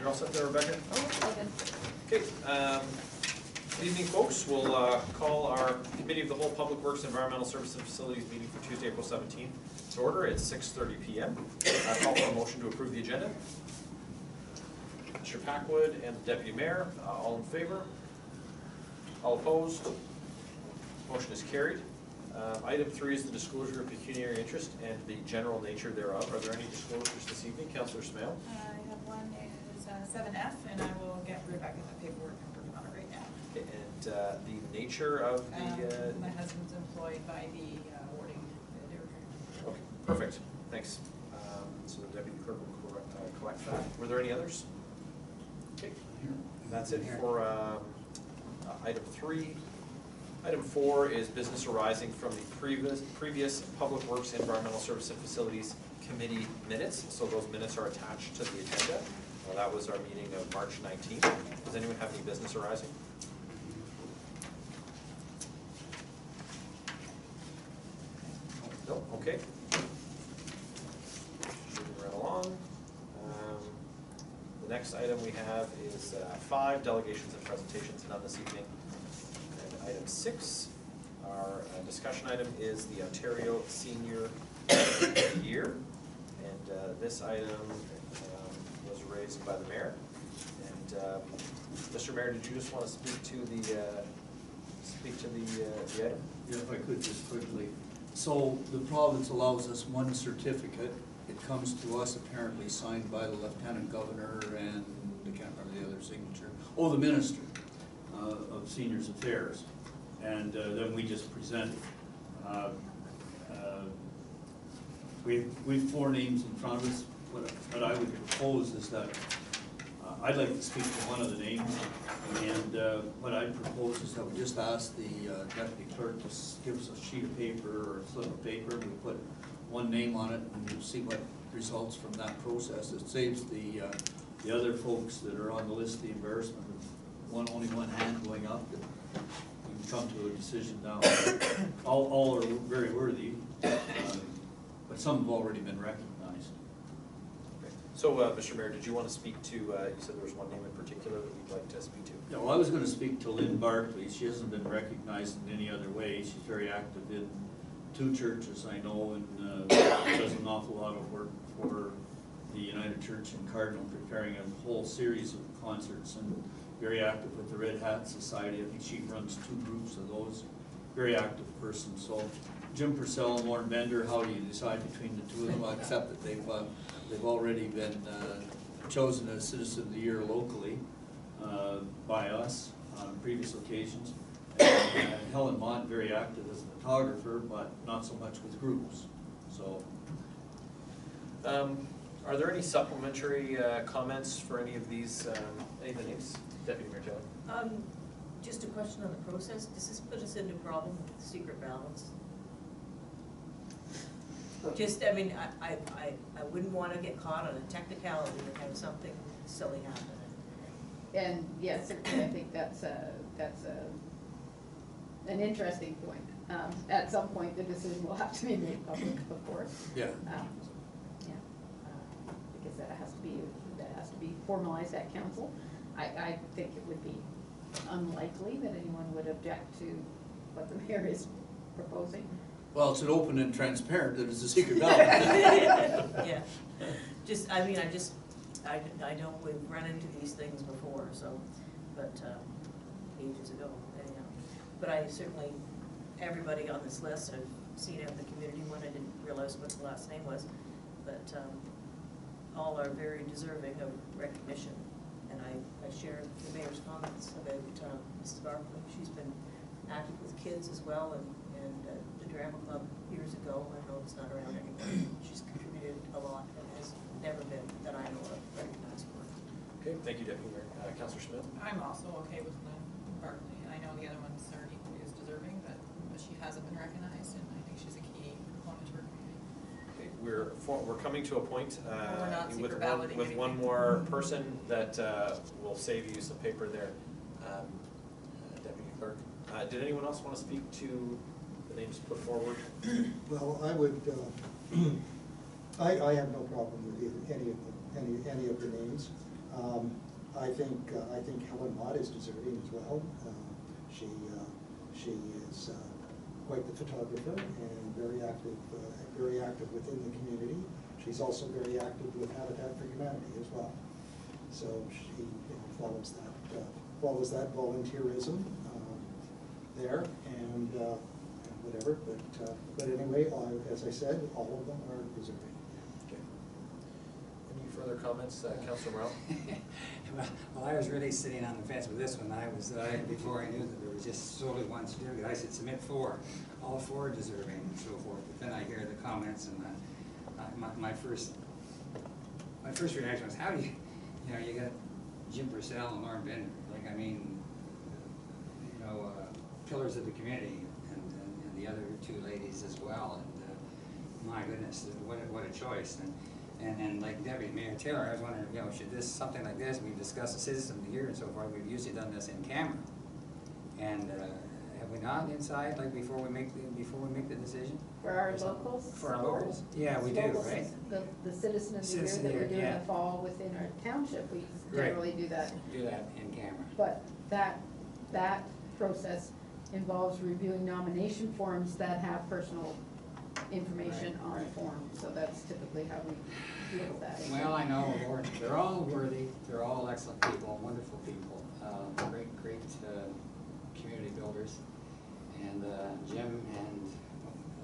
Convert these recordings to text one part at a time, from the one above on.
You're all set there, Rebecca? Oh, Okay, good evening, folks. We'll call our Committee of the Whole Public Works, Environmental Services and Facilities meeting for Tuesday, April 17th to order at 6:30 p.m. Call for a motion to approve the agenda. Mr. Packwood and the Deputy Mayor, all in favor? All opposed? Motion is carried. Item 3 is the disclosure of pecuniary interest and the general nature thereof. Are there any disclosures this evening? Councillor Smale? I have one, is 7F, and I will get Rebecca the paperwork. I'm working on it right now. Okay, and the nature of the... My husband's employed by the awarding director. Okay, perfect, thanks. So the Deputy Clerk will collect that. Were there any others? Okay, that's it for item 3. Item 4 is business arising from the previous Public Works, Environmental Service and Facilities Committee minutes. So those minutes are attached to the agenda. That was our meeting of March 19th. Does anyone have any business arising? No? Okay. Moving right along. The next item we have is 5 delegations and presentations, none this evening. And item 6, our discussion item is the Ontario Senior Year. And this item was raised by the Mayor. And Mr. Mayor, did you just want to speak to the item? Yeah, if I could just quickly. So the province allows us one certificate. It comes to us apparently signed by the Lieutenant Governor and I can't remember the other signature. Oh, the Minister of Seniors Affairs. And then we just present it. We've 4 names in front of us. What I would propose is that I'd like to speak to one of the names, and what I'd propose is that we just ask the Deputy Clerk to give us a sheet of paper or a slip of paper, and we put one name on it, and we'll see what results from that process. It saves the other folks that are on the list the embarrassment of only one hand going up, and we can come to a decision now. All are very worthy, but some have already been recognized. So, Mr. Mayor, did you want to speak to, you said there was one name in particular that you'd like to speak to? Yeah, well, I was going to speak to Lynn Barkley. She hasn't been recognized in any other way. She's very active in 2 churches I know, and does an awful lot of work for the United Church in Cardinal, preparing a whole series of concerts, and very active with the Red Hat Society. I think she runs 2 groups of those. Very active person. So Jim Purcell and Lauren Bender, how do you decide between the 2 of them? Well, except that they've already been chosen as Citizen of the Year locally by us on previous occasions. And Helen Mott, very active as a photographer, but not so much with groups. So, are there any supplementary comments for any of these names? Deputy Mayor Taylor. just a question on the process. Does this put us into a problem with secret ballots? Just, I mean, I wouldn't want to get caught on a technicality and have something silly happen. And yes, certainly I think that's an interesting point. At some point, the decision will have to be made public, of course. yeah. Because that has to be formalized at council. I think it would be unlikely that anyone would object to what the mayor is proposing. Well, it's an open and transparent that it's a secret ballot. Yeah, just, I mean, I know we've run into these things before, so, but ages ago, anyhow. But I certainly, everybody on this list, I've seen it in the community one, I didn't realize what the last name was, but all are very deserving of recognition. And I share the mayor's comments about Mrs. Barkley. She's been active with kids as well, and the drama club years ago. I know it's not around anymore. She's contributed a lot and has never been, that I know of, recognized for. Okay, thank you, Deputy Mayor. Councillor Smith. I'm also okay with Lynn Barkley, and I know the other ones are equally as deserving, but she hasn't been recognized, and I think she's a key component to our community. Okay, we're coming to a point We're not secret balloting with one anything. more person that will save you some paper there. Deputy Clerk. Did anyone else want to speak to the names put forward? Well, I would, I have no problem with any of the names. I think Helen Mott is deserving as well. She is quite the photographer and very active within the community. She's also very active with Habitat for Humanity as well. So she follows that volunteerism there and whatever. But anyway, as I said, all of them are deserving. Okay. Any further comments, Councilor Morel? Well, I was really sitting on the fence with this one. Before I knew that there was just solely one certificate, I said submit 4, all 4 deserving and so forth. But then I hear the comments and my first reaction was, how do you got Jim Purcell and Lauren Bender, like, I mean, pillars of the community, and the other 2 ladies as well, and my goodness, what a choice. And like Deputy Mayor Taylor, I was wondering, should something like this, we've discussed the citizen of the year and so forth, we've usually done this in camera. And have we not inside, like before we make the decision? For our locals? For our locals? Yeah, we do, Locals, right? The citizen of the year Citizen that of the we do year, in yeah. the fall within our township, we Right. generally do that. Do that in camera. But that process involves reviewing nomination forms that have personal information Right, on the right. form, so that's typically how we deal with that. Well, I know, Lord, they're all worthy, they're all excellent people, wonderful people, great community builders. And Jim and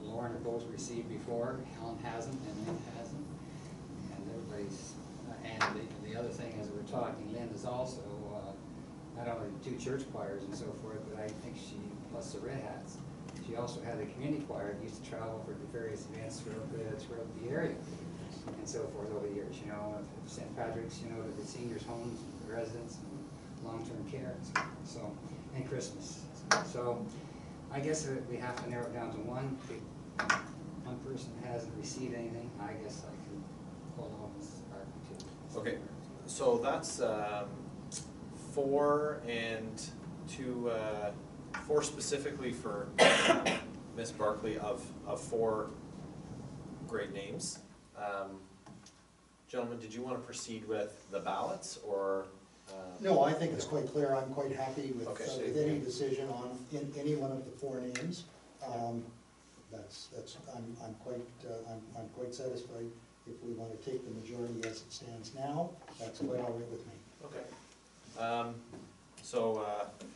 Lauren have both received before, Helen hasn't, and Lynn hasn't. And everybody's, and the other thing is we're talking, Lynn is also not only 2 church choirs and so forth, but I think she, plus the Red Hats, she also had a community choir that used to travel for the various events throughout the area and so forth over the years, St. Patrick's, to the seniors' homes, the residents, and long-term care, so, and Christmas. So I guess we have to narrow it down to one. If one person hasn't received anything, I guess I can hold on this argument too. Okay, so that's 4 and 2, 4 specifically for Miss Barkley of 4 great names. Gentlemen, did you want to proceed with the ballots or? No, I think it's quite clear. I'm quite happy with, Okay, with any decision in any one of the 4 names. I'm quite satisfied. If we want to take the majority as it stands now, that's quite all right with me. Okay. So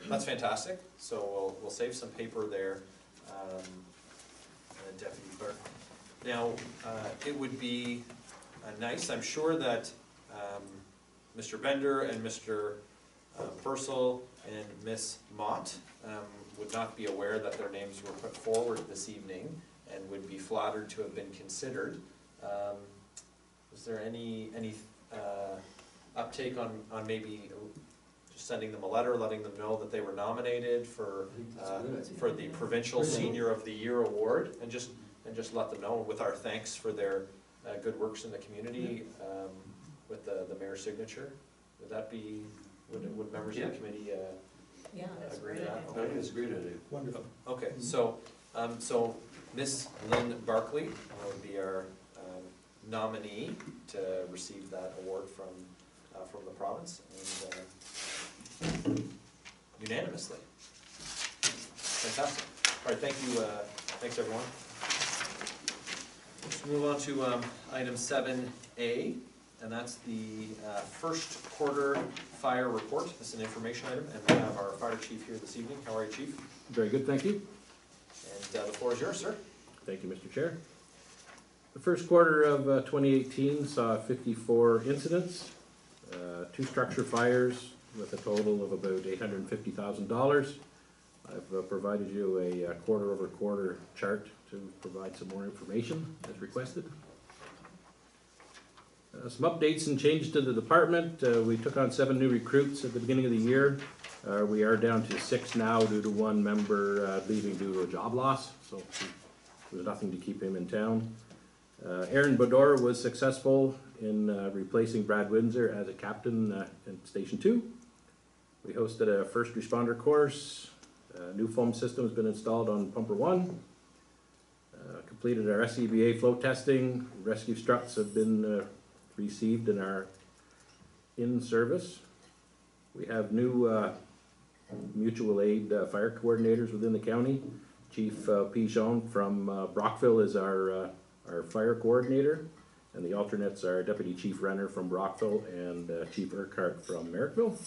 that's fantastic. So we'll save some paper there, Deputy Clerk. Now, it would be nice, I'm sure that Mr. Bender and Mr. Purcell and Miss Mott would not be aware that their names were put forward this evening and would be flattered to have been considered. Is there any uptake on maybe just sending them a letter, letting them know that they were nominated for the Provincial Senior of the Year Award, and just let them know with our thanks for their good works in the community with the mayor's signature? Would that be, would members of the committee Yeah, that's a agree great to that? idea. Okay. It's a great idea. Wonderful. Okay, so Miss Lynn Barkley would be our nominee to receive that award from the province, and unanimously. Fantastic. All right, thank you. Thanks, everyone. Let's move on to item 7A, and that's the first quarter fire report. This is an information item, and we have our fire chief here this evening. How are you, Chief? Very good, thank you. And the floor is yours, sir. Thank you, Mr. Chair. The first quarter of 2018 saw 54 incidents, 2 structure fires with a total of about $850,000. I've provided you a quarter-over-quarter chart to provide some more information as requested. Some updates and changes to the department. We took on 7 new recruits at the beginning of the year. We are down to 6 now due to 1 member leaving due to a job loss, so there's nothing to keep him in town. Aaron Bodor was successful in replacing Brad Windsor as a captain in Station 2. We hosted a first responder course. New foam system has been installed on Pumper 1. Completed our SCBA flow testing. Rescue struts have been received and are in service. We have new mutual aid fire coordinators within the county. Chief Pichon from Brockville is our fire coordinator, and the alternates are Deputy Chief Renner from Brockville and Chief Urquhart from Merrickville.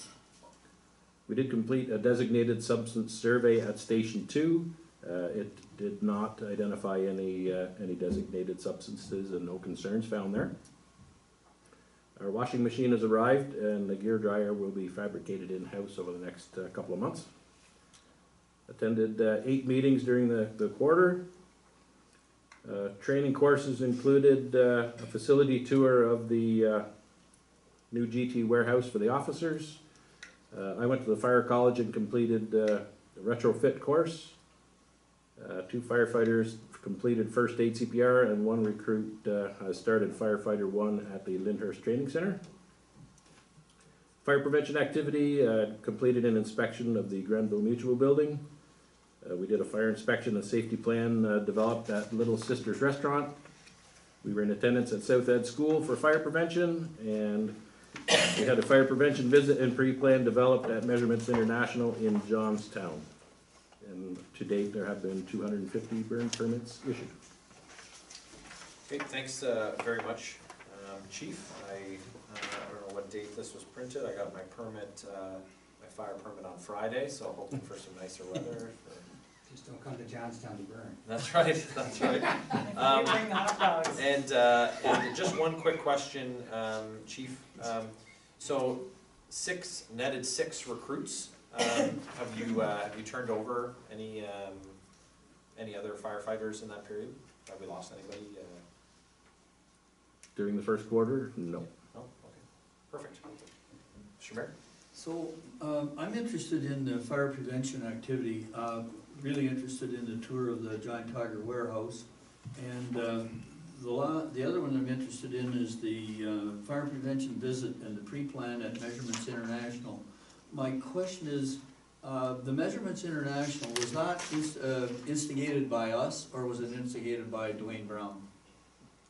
We did complete a designated substance survey at Station 2. It did not identify any designated substances and no concerns found there. Our washing machine has arrived and the gear dryer will be fabricated in-house over the next couple of months. Attended 8 meetings during the quarter. Training courses included a facility tour of the new GT warehouse for the officers. I went to the fire college and completed the retrofit course. 2 firefighters completed first aid CPR, and 1 recruit has started firefighter 1 at the Lyndhurst Training Center. Fire prevention activity, completed an inspection of the Grenville Mutual building. We did a fire inspection and safety plan developed at Little Sisters Restaurant. We were in attendance at South Ed School for fire prevention, and we had a fire prevention visit and pre-plan developed at Measurements International in Johnstown. And to date, there have been 250 burn permits issued. Okay, thanks very much, Chief. I don't know what date this was printed. I got my permit, my fire permit on Friday, so hoping for some nicer weather. Just don't come to Johnstown to burn. That's right, that's right. You bring the hot dogs. And just one quick question, Chief. So netted six recruits. Have you turned over any other firefighters in that period? Have we lost anybody? During the first quarter, no. No? Okay, perfect. Mr. Mayor? So, I'm interested in the fire prevention activity, really interested in the tour of the Giant Tiger warehouse. And the other one I'm interested in is the fire prevention visit and the pre-plan at Measurements International. My question is, the Measurements International, was that instigated by us, or was it instigated by Dwayne Brown?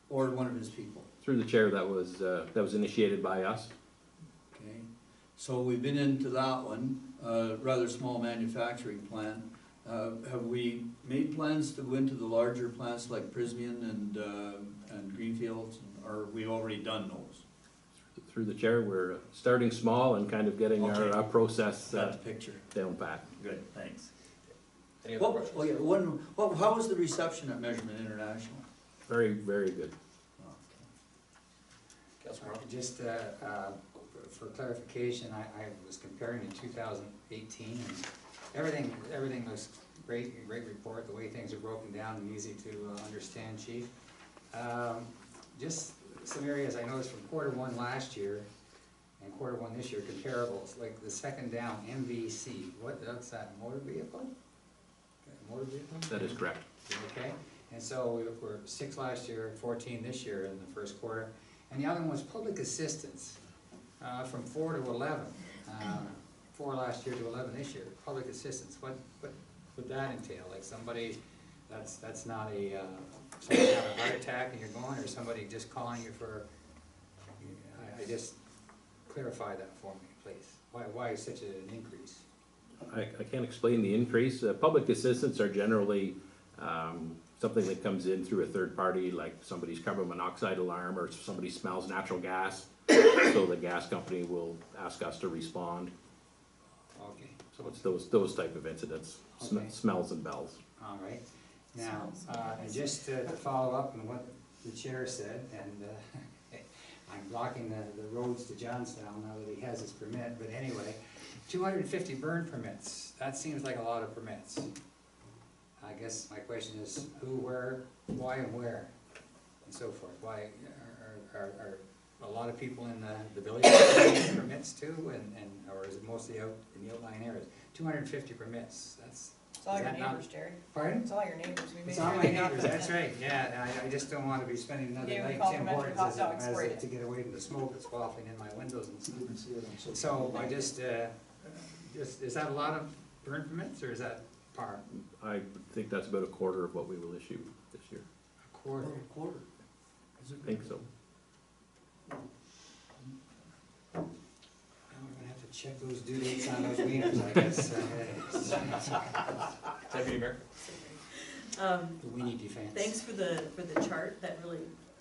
Or one of his people? Through the chair, that was initiated by us. Okay, so we've been into that one, rather small manufacturing plant. Have we made plans to go into the larger plants like Prysmian and Greenfields, or have we already done those? Through the chair, we're starting small and kind of getting Okay. our process Got the picture. down pat. Good, thanks. Any other questions? Oh yeah, how was the reception at Measurement International? Very, very good. Councilor Morrow? Just for clarification, I was comparing in 2018, and everything looks great, great report, the way things are broken down and easy to understand, Chief. Just some areas I noticed from Q1 last year and Q1 this year, comparables, like the second down, MVC, what's that, motor vehicle? Motor vehicle? That is correct. Okay, and so we were 6 last year, 14 this year in the first quarter. And the other one was public assistance, from 4 to 11. 4 last year to 11 this year, public assistance. What would that entail? Like somebody, that's not somebody had a heart attack and you're going, or somebody just calling you for, I just clarify that for me, please. Why is such an increase? I can't explain the increase. Public assistance are generally something that comes in through a third party, like somebody's carbon monoxide alarm, or somebody smells natural gas, so the gas company will ask us to respond. Okay. So it's those type of incidents, Okay. smells and bells. All right. Now, and just to follow up on what the chair said, and I'm blocking the roads to Johnstown now that he has his permit, but anyway, 250 burn permits, that seems like a lot of permits. I guess my question is who, where, why and where, and so forth. Why are a lot of people in the village getting permits too, or is it mostly out in the outlying areas? 250 permits, It's all is your that not- neighbors, Jerry. Pardon? It's all your neighbors. We made It's all sure my they got neighbors, them. that's right, yeah, and I just don't want to be spending another Yeah, we night call Tim them Hortons hot dogs for you. to get away from the smoke that's wafting in my windows and stuff. You can see it on social So I media. just, is that a lot of burn permits, or is that par? I think that's about a quarter of what we will issue this year. A quarter? Quarter. I think so. Now we're gonna have to Check those due dates on those wieners, I guess. Deputy Mayor? The weenie defense. Thanks for the chart, that really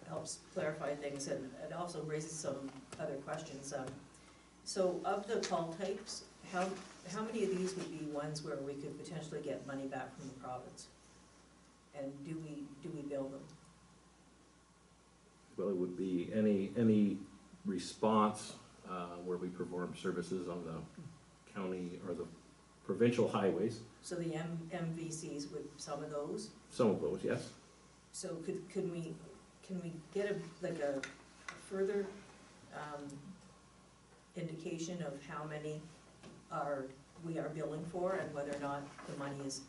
helps clarify things, and it also raises some other questions. So of the call types, how many of these would be ones where we could potentially get money back from the province? And do we bill them? Well, it would be any response where we perform services on the county or the provincial highways. So the MVCs with some of those? Some of those, yes. So can we get a further indication of how many we are billing for and whether or not the money is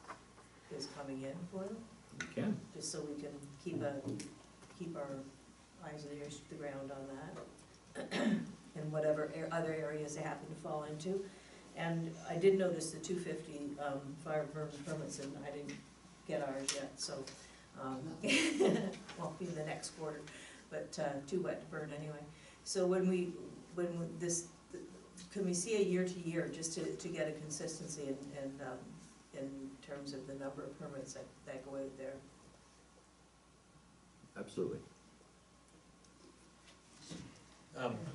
coming in for them? You can. Just so we can keep our eyes and ears to the ground on that, and whatever other areas they happen to fall into. And I did notice the 250 fire burn permits, and I didn't get ours yet, so, won't be in the next quarter, but too wet to burn anyway. So can we see a year to year, just to get a consistency in terms of the number of permits that go out there? Absolutely.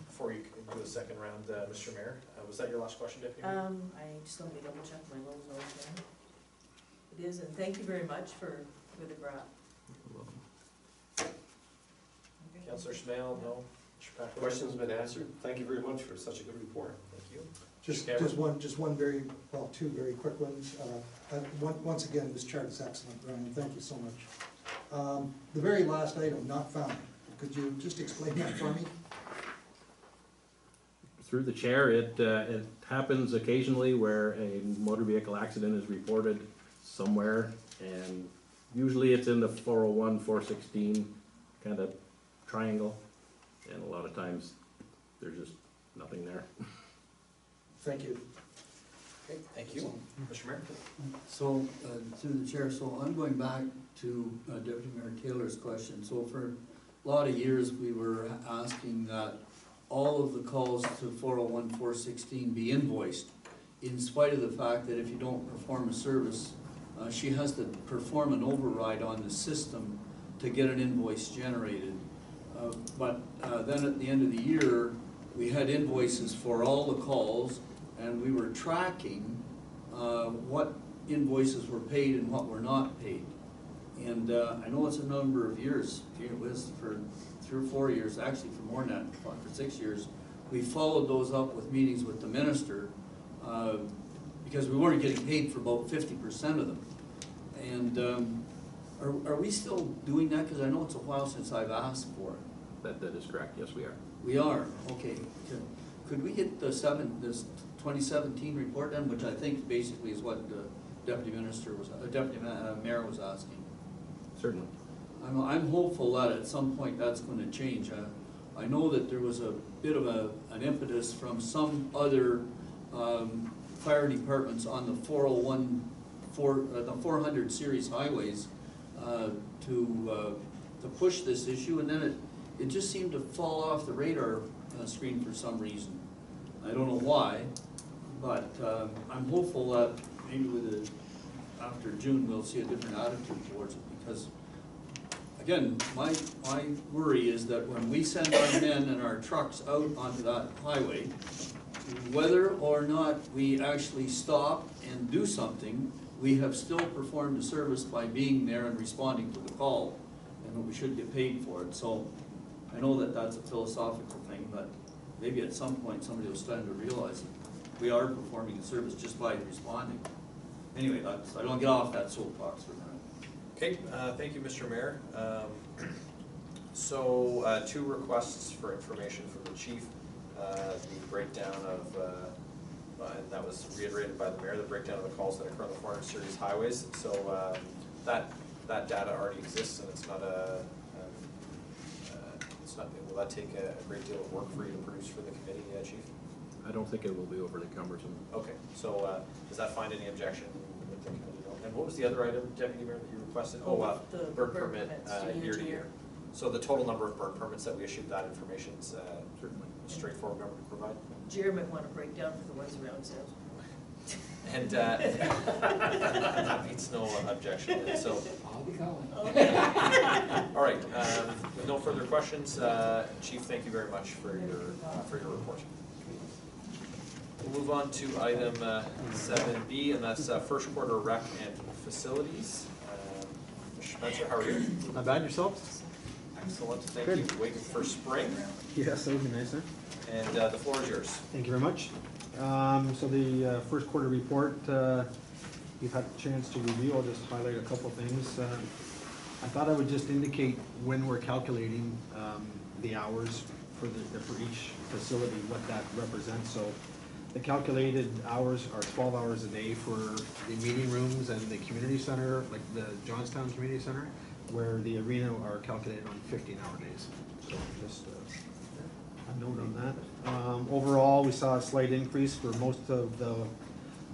Before you can do a second round, Mr. Mayor, was that your last question, Deputy Mayor? I just let me double check my little notes there. It is, and thank you very much for the graph. Councillor Smale, no? Mr. Packer? Question's been answered. Thank you very much for such a good report. Thank you. Just one very, well, two very quick ones. Once again, this chart is excellent, Brian, thank you so much. The very last item, not found, could you just explain that for me? Through the chair, it happens occasionally where a motor vehicle accident is reported somewhere, and usually it's in the 401, 416 kind of triangle, and a lot of times there's just nothing there. Thank you. Okay, thank you. Mr. Mayor? So, through the chair, so I'm going back to Deputy Mayor Taylor's question. So for a lot of years, we were asking that all of the calls to 401, 416 be invoiced, in spite of the fact that if you don't perform a service, she has to perform an override on the system to get an invoice generated. But then at the end of the year, we had invoices for all the calls, and we were tracking what invoices were paid and what were not paid. And I know it's a number of years, it was for 3 or 4 years, actually for more than that, for 6 years. We followed those up with meetings with the minister, because we weren't getting paid for about 50% of them. And are we still doing that? Because I know it's a while since I've asked for it. That is correct, yes we are. We are, okay. Could we get this 2017 report then, which I think basically is what the Deputy Mayor was asking? Certainly. I'm hopeful that at some point that's going to change. I know that there was a bit of an impetus from some other fire departments on the 401, the 400 series highways to push this issue, and then it just seemed to fall off the radar screen for some reason. I don't know why, but I'm hopeful that maybe after June we'll see a different attitude towards it, because again, my worry is that when we send our men and our trucks out onto that highway, whether or not we actually stop and do something, we have still performed a service by being there and responding to the call, and that we should get paid for it. So I know that that's a philosophical thing, but maybe at some point somebody will stand to realize that we are performing a service just by responding. Anyway, I don't get off that soapbox for a minute. Okay, thank you, Mr. Mayor. So 2 requests for information from the chief. The breakdown of, and that was reiterated by the mayor, the breakdown of the calls that occur on the 400 series highways. So that data already exists, and it's not will that take a great deal of work for you to produce for the committee, Chief? I don't think it will be overly cumbersome. Okay, so does that find any objection with the committee? And what was the other item, Deputy Mayor, that you requested? The burn permit permits, year to year. So the total number of burn permits that we issued, that information's Certainly. straightforward number to provide. Jerry might want to break down for the ones around sales. And that meets no objection, so. I'll be calling. All right, with no further questions, Chief, thank you very much for your report. We'll move on to item 7B, and that's first quarter rec and facilities. Mr. Spencer, how are you? Not bad, yourselves? Excellent, thank Good. you. Waiting for spring, Yes, that would be nice, huh? and the floor is yours. Thank you very much. So the first quarter report, you've had a chance to review. I'll just highlight a couple things. I thought I would just indicate when we're calculating the hours for each facility, what that represents. So the calculated hours are 12 hours a day for the meeting rooms and the community center, like the Johnstown Community Center, where the arena are calculated on 15-hour days. So just a note on that. Overall, we saw a slight increase for most of the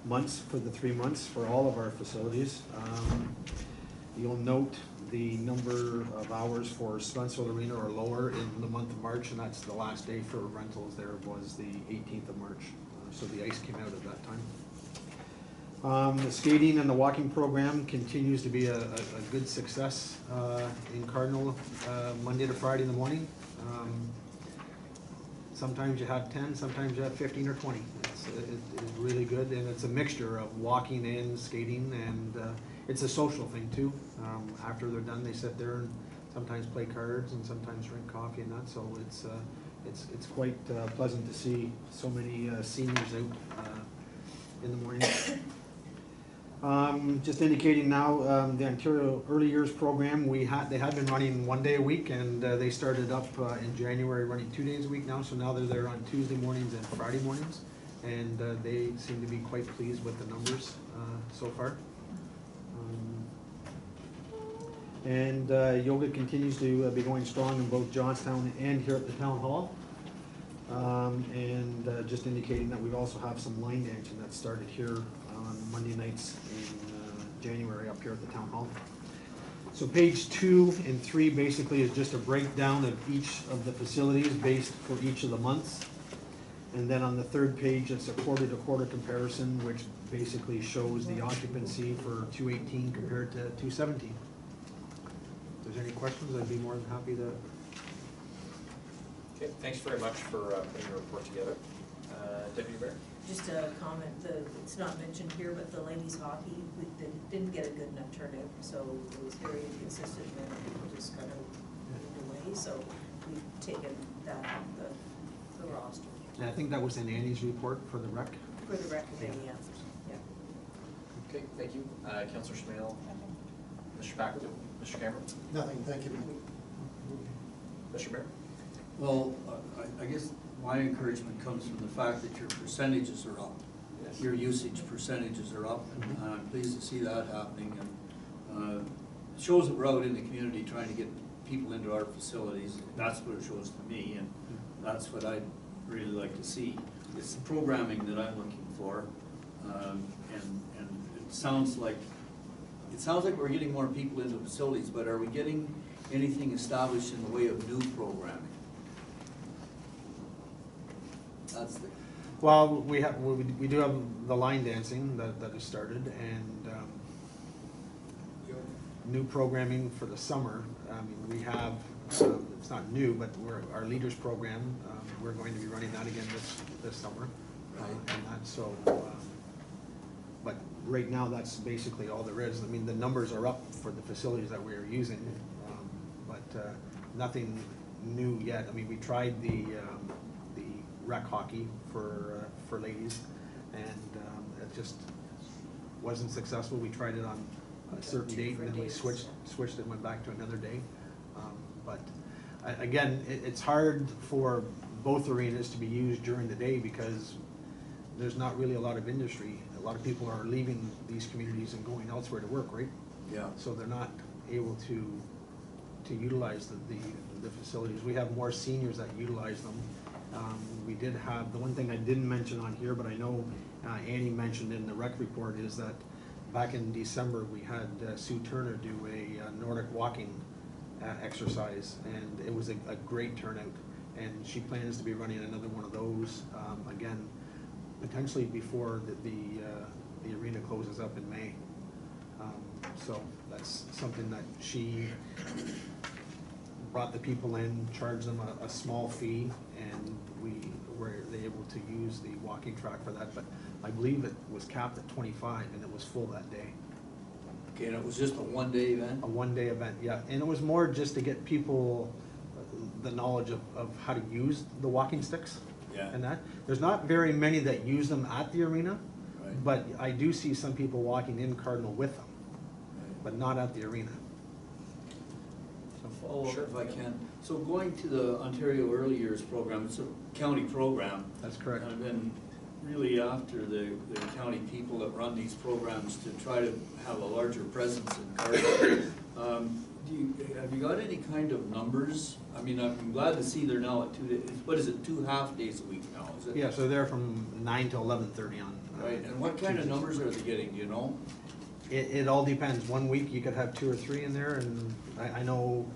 months, for the 3 months, for all of our facilities. You'll note the number of hours for Spencer Arena are lower in the month of March, and that's the last day for rentals there was the 18th of March. So the ice came out at that time. The skating and the walking program continues to be a good success in Cardinal, Monday to Friday in the morning. Sometimes you have 10, sometimes you have 15 or 20. It's really good, and it's a mixture of walking and skating, and it's a social thing too. After they're done, they sit there and sometimes play cards and sometimes drink coffee and that. So it's quite pleasant to see so many seniors out in the morning. Just indicating now, the Ontario Early Years Program, they had been running 1 day a week, and they started up in January running 2 days a week now, so now they're there on Tuesday mornings and Friday mornings, and they seem to be quite pleased with the numbers so far. And yoga continues to be going strong in both Johnstown and here at the Town Hall. Just indicating that we also have some line dancing that started here on Monday nights in January up here at the Town Hall. So page 2 and 3 basically is just a breakdown of each of the facilities based for each of the months. And then on the third page, it's a quarter-to-quarter comparison, which basically shows the occupancy for 218 compared to 217. If there's any questions, I'd be more than happy to. Okay, thanks very much for putting your report together. Deputy Mayor? Just a comment, it's not mentioned here, but the ladies hockey, they didn't get a good enough turnout, so it was very inconsistent, and people just kind of moved away, so we've taken that off the roster. And I think that was in Annie's report for the rec. For the rec committee, yeah. Okay, thank you. Councillor Schmale, Mr. Packard, Mr. Cameron, Nothing, thank you. Mr. Mayor? Well, I guess my encouragement comes from the fact that your percentages are up. Yes. Your usage percentages are up, and I'm pleased to see that happening. And it shows that we're out in the community trying to get people into our facilities. That's what it shows to me, and that's what I'd really like to see. It's the programming that I'm looking for, and it sounds like we're getting more people into facilities, but are we getting anything established in the way of new programming? That's the. Well, we do have the line dancing that has started, and new programming for the summer. I mean, we have, it's not new, but our leaders program, we're going to be running that again this summer. Right. And that's so, but right now, that's basically all there is. I mean, the numbers are up for the facilities that we're using, but nothing new yet. I mean, we tried the rec hockey for ladies, and it just wasn't successful. We tried it on a certain date, and then we switched and went back to another day. But again, it's hard for both arenas to be used during the day because there's not really a lot of industry. A lot of people are leaving these communities and going elsewhere to work, right? Yeah. So they're not able to utilize the facilities. We have more seniors that utilize them. We did have, the one thing I didn't mention on here, but I know Annie mentioned in the rec report, is that back in December, we had Sue Turner do a Nordic walking exercise, and it was a great turnout. and she plans to be running another one of those, again, potentially before the arena closes up in May. So that's something that she brought the people in, charged them a small fee, and we were able to use the walking track for that, but I believe it was capped at 25 and it was full that day. Okay, and it was just a one-day event? A one-day event, yeah, and it was more just to get people the knowledge of how to use the walking sticks. Yeah. And that, there's not very many that use them at the arena, Right. but I do see some people walking in Cardinal with them, but not at the arena. Follow up Sure. if I can. So going to the Ontario Early Years program, it's a county program. That's correct. And I've been really after the county people that run these programs to try to have a larger presence in Cardinal. Have you got any kind of numbers? I mean, I'm glad to see they're now at 2 days, what is it, 2 half days a week now, is it? Yeah, so they're from 9 to 11:30 on. Right, and what kind of numbers are they getting, do you know? It all depends. One week you could have 2 or 3 in there, and I know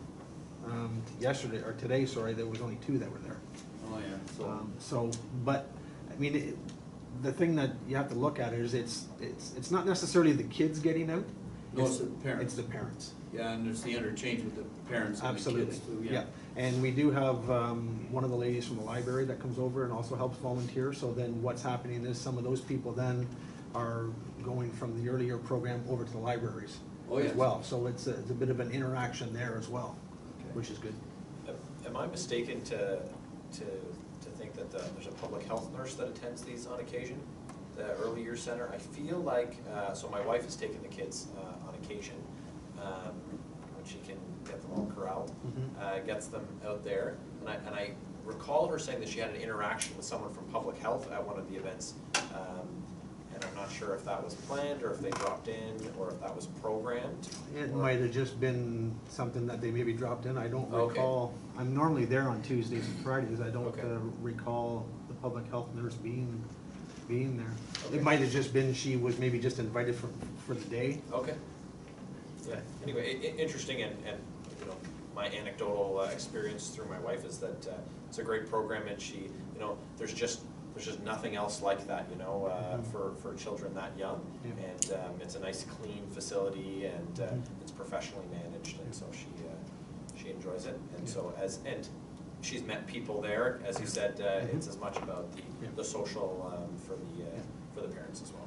yesterday, or today, sorry, there was only 2 that were there. Oh, yeah, So, but, I mean, the thing that you have to look at is it's not necessarily the kids getting out. No, it's the parents. It's the parents. Yeah, and there's the interchange with the parents and the Absolutely, kids too, yeah. And we do have one of the ladies from the library that comes over and also helps volunteer. So then what's happening is some of those people then are going from the earlier program over to the libraries Oh, as yes. well. So it's a bit of an interaction there as well, Okay. which is good. Am I mistaken to think that there's a public health nurse that attends these on occasion? The early years center, I feel like, so my wife has taken the kids on occasion, when she can get them all corralled, gets them out there. And I recall her saying that she had an interaction with someone from public health at one of the events. And I'm not sure if that was planned, or if they dropped in, or if that was programmed. It or- might have just been something that they maybe dropped in. I don't Okay. recall. I'm normally there on Tuesdays and Fridays. I don't Okay. recall the public health nurse being there. Okay. It might have just been she was maybe just invited for the day. Okay. Yeah, anyway, interesting, and, you know, my anecdotal experience through my wife is that it's a great program, and she, you know, there's just nothing else like that, you know, for children that young. Yeah. And it's a nice, clean facility, and it's professionally managed, and so she enjoys it. And so and she's met people there, as you said, it's as much about the social for the parents as well.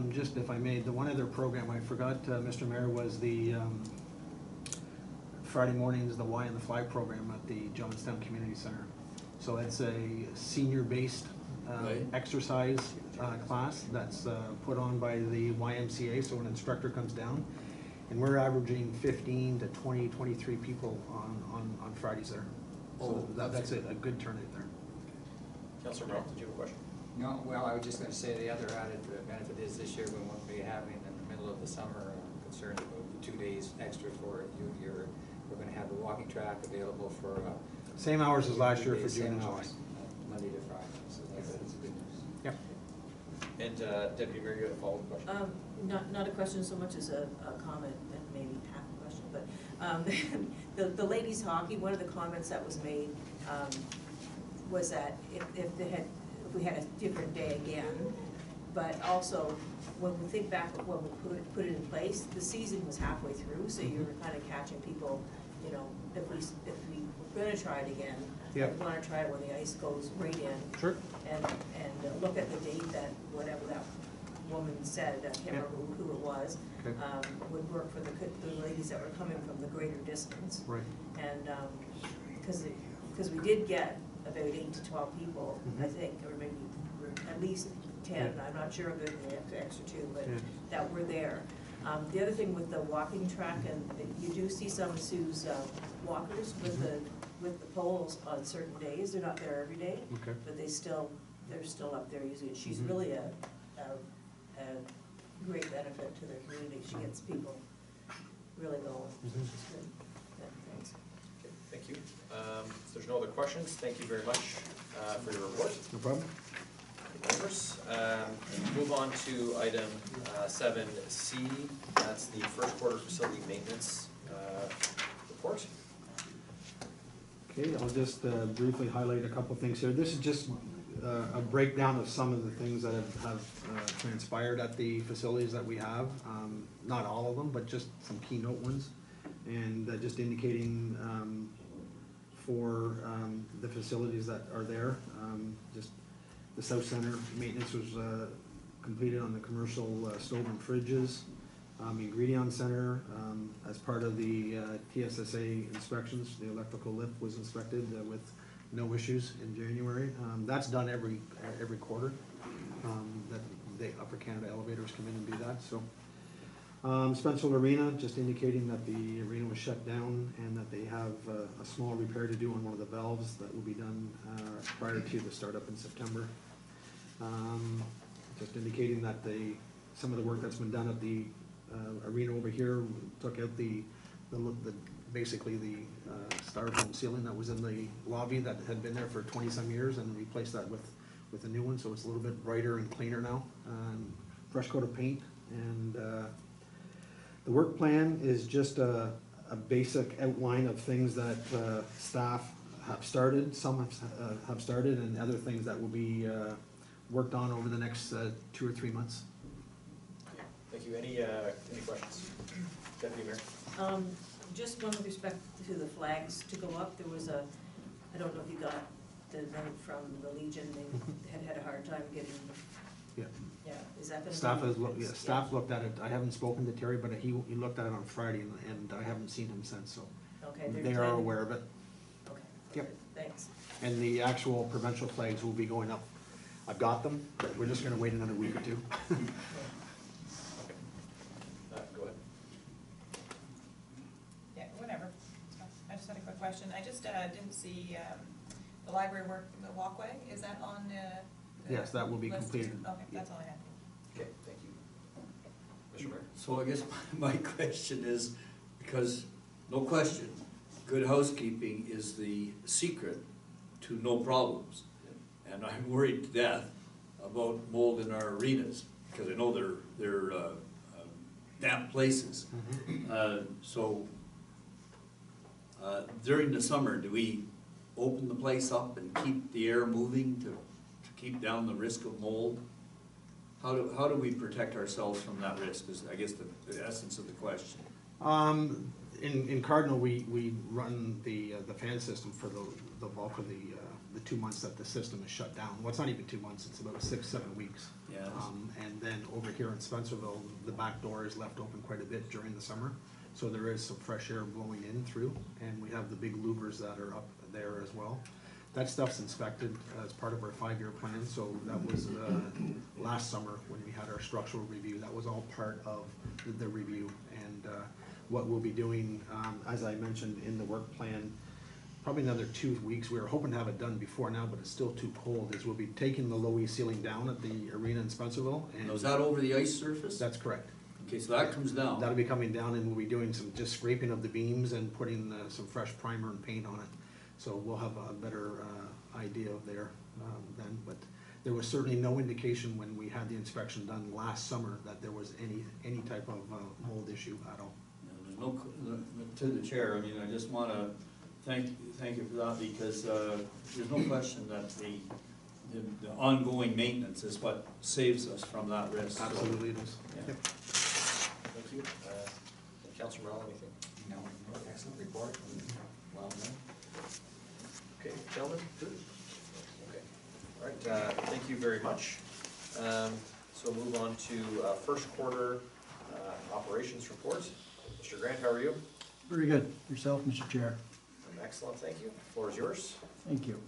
Just if I may, the one other program I forgot, Mr. Mayor, was the Friday mornings, the Y and the Fly program at the Johnstown Community Center. So it's a senior-based Right. exercise class that's put on by the YMCA, so an instructor comes down. And we're averaging 15 to 20, 23 people on Fridays there. So Oh, that's a good turnout there. Councilor Brown, did you have a question? No, well, I was just gonna say the other added benefit is this year we won't be having in the middle of the summer concerned about the 2 days extra for we're gonna have the walking track available for. Same hours as last year for 2 days, June same and July. hours, Monday to Friday, so that's good news. Yep. And Deputy Mayor, you had a follow-up question? Not a question so much as a comment, and maybe half a question, but the ladies' hockey, one of the comments that was made was that if we had a different day again, but also when we think back of when we put it in place, the season was halfway through, so you were kind of catching people, you know, if we were gonna try it again, Yep. we wanna try it when the ice goes right in. Sure. And look at the date that, whatever that woman said, I can't remember who it was, Okay. would work for the ladies that were coming from the greater distance. Right. And, because we did get about 8 to 12 people, I think, or maybe at least 10, I'm not sure of the extra 2, but Yeah. that were there. The other thing with the walking track, and you do see some of Sue's walkers with the poles on certain days, they're not there every day, Okay. but they're still up there using it. She's really a great benefit to the community, she gets people really going, which is good. Yeah, thanks. Okay, thank you. If there's no other questions, thank you very much for your report. No problem. Members, move on to item 7C, that's the first quarter facility maintenance report. Okay, I'll just briefly highlight a couple things here. This is just a breakdown of some of the things that have transpired at the facilities that we have. Not all of them, but just some keynote ones. And just indicating for the facilities that are there. Just the South Center maintenance was completed on the commercial stove and fridges. Ingredient Center, as part of the TSSA inspections, the electrical lift was inspected with no issues in January. That's done every quarter, that the Upper Canada elevators come in and do that, so. Spencerville Arena, just indicating that the arena was shut down and that they have a small repair to do on one of the valves that will be done prior to the startup in September. Just indicating that some of the work that's been done at the arena over here took out basically the styrofoam ceiling that was in the lobby that had been there for 20-some years and replaced that with a new one, so it's a little bit brighter and cleaner now. Fresh coat of paint, and the work plan is just a basic outline of things that staff have started, some have started, and other things that will be worked on over the next 2 or 3 months. Thank you. Any questions? Deputy Mayor? Just one with respect to the flags to go up, there was I don't know if you got the note from the Legion, they had a hard time getting. Yeah. Yeah, is that gonna be? Staff looked at it. I haven't spoken to Terry, but he looked at it on Friday, and I haven't seen him since, so. Okay. They are aware of it. Okay. Yep. Thanks. And the actual provincial flags will be going up. I've got them, but we're just gonna wait another week or two. Go ahead. Yeah, whatever. I just had a quick question. I just didn't see the library work, the walkway, is that on the Yes, that will be list? completed. Okay, that's all I had. Okay, thank you. Mr. Mayor? So I guess my question is, because, no question, good housekeeping is the secret to no problems. And I'm worried to death about mold in our arenas, because I know they're damp places. So during the summer, do we open the place up and keep the air moving to keep down the risk of mold? How do we protect ourselves from that risk is, I guess, the essence of the question. In Cardinal, we run the fan system for the bulk of the 2 months that the system is shut down. Well, it's not even 2 months, it's about 6-7 weeks. Yes. And then over here in Spencerville, the back door is left open quite a bit during the summer. So there is some fresh air blowing in through, and we have the big louvers that are up there as well. That stuff's inspected as part of our 5-year plan, so that was last summer when we had our structural review. That was all part of the review. And what we'll be doing, as I mentioned in the work plan, probably another 2 weeks. We were hoping to have it done before now, but it's still too cold, is we'll be taking the low E ceiling down at the arena in Spencerville. Now, is that over the ice surface? That's correct. Okay, so that comes down. That'll be coming down, and we'll be doing some just scraping of the beams and putting some fresh primer and paint on it. So we'll have a better idea of there then. But there was certainly no indication when we had the inspection done last summer that there was any type of mold issue at all. There's no, to the chair, I mean, I just want to thank you for that, because there's no question that the ongoing maintenance is what saves us from that risk. Absolutely it is. Yeah. Yep. Thank you. Councilor Morrell, anything? No, excellent report. Well done. Okay, gentlemen? Good? Okay. All right, thank you very much. So move on to first quarter operations report. Mr. Grant, how are you? Very good. Yourself, Mr. Chair? I'm excellent, thank you. Floor is yours. Thank you.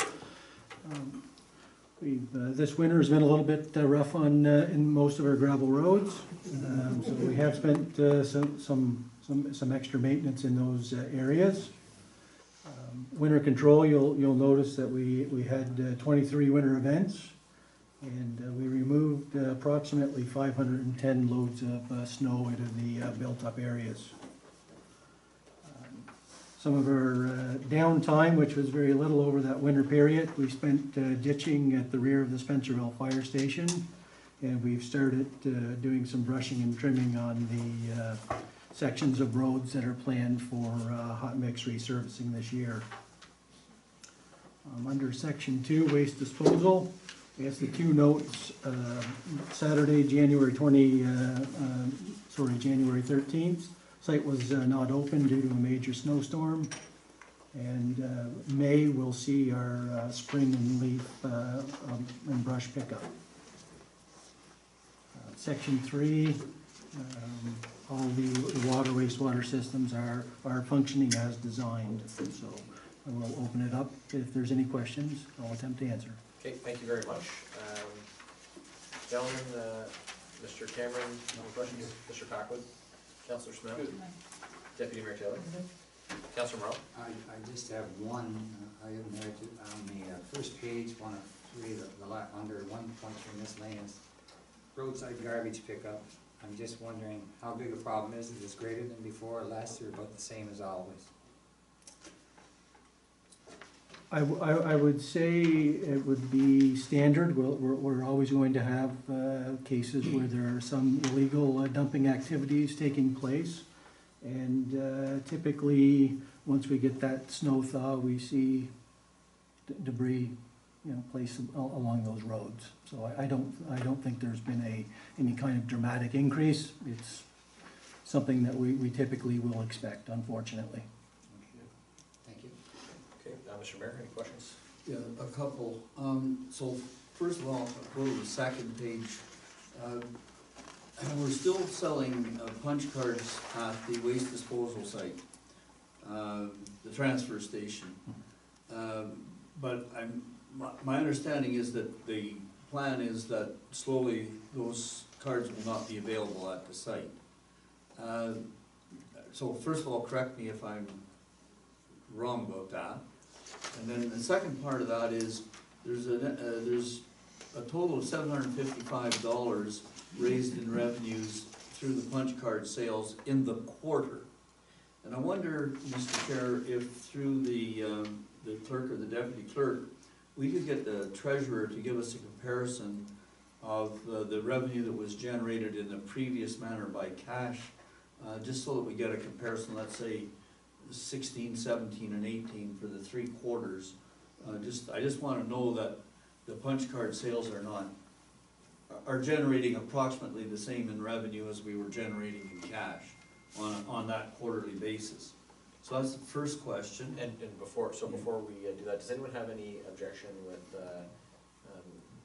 This winter has been a little bit rough on in most of our gravel roads. So we have spent some extra maintenance in those areas. Winter control, you'll notice that we had 23 winter events, and we removed approximately 510 loads of snow into the built-up areas. Some of our downtime, which was very little over that winter period, we spent ditching at the rear of the Spencerville Fire Station, and we've started doing some brushing and trimming on the sections of roads that are planned for hot mix resurfacing this year. Under section 2, waste disposal, I guess the two notes, Saturday, January 13th, site was not open due to a major snowstorm. And May, we'll see our spring and leaf and brush pickup. Section 3, all the water, wastewater systems are functioning as designed. So I will open it up. If there's any questions, I'll attempt to answer. Okay, thank you very much. Gentlemen, Mr. Cameron, any questions? Mr. Packwood? Councillor Smith? Deputy Mayor Taylor? Councillor Morrow? I just have one item there on the first page, 1 of 3, under 1.3 miscellaneous roadside garbage pickup. I'm just wondering how big a problem is it? Is it greater than before, or less, or about the same as always? I would say it would be standard. We're always going to have cases where there are some illegal dumping activities taking place. And typically, once we get that snow thaw, we see debris, placed along those roads. So I don't think there's been any kind of dramatic increase. It's something that we typically will expect, unfortunately. Thank you. Okay, Mr. Mayor, any questions? Yeah, a couple. So first of all, go to the second page. We're still selling punch cards at the waste disposal site, the transfer station. But my understanding is that the plan is that slowly those cards will not be available at the site. So first of all, correct me if I'm wrong about that. And then the second part of that is there's a total of $755 raised in revenues through the punch card sales in the quarter. And I wonder, Mr. Chair, if through the clerk or the deputy clerk, we could get the treasurer to give us a comparison of the revenue that was generated in the previous manner by cash, just so that we get a comparison, let's say 16, 17, and 18 for the 3 quarters. I just want to know that the punch card sales are generating approximately the same in revenue as we were generating in cash on that quarterly basis. So that's the first question. And before we do that, does anyone have any objection with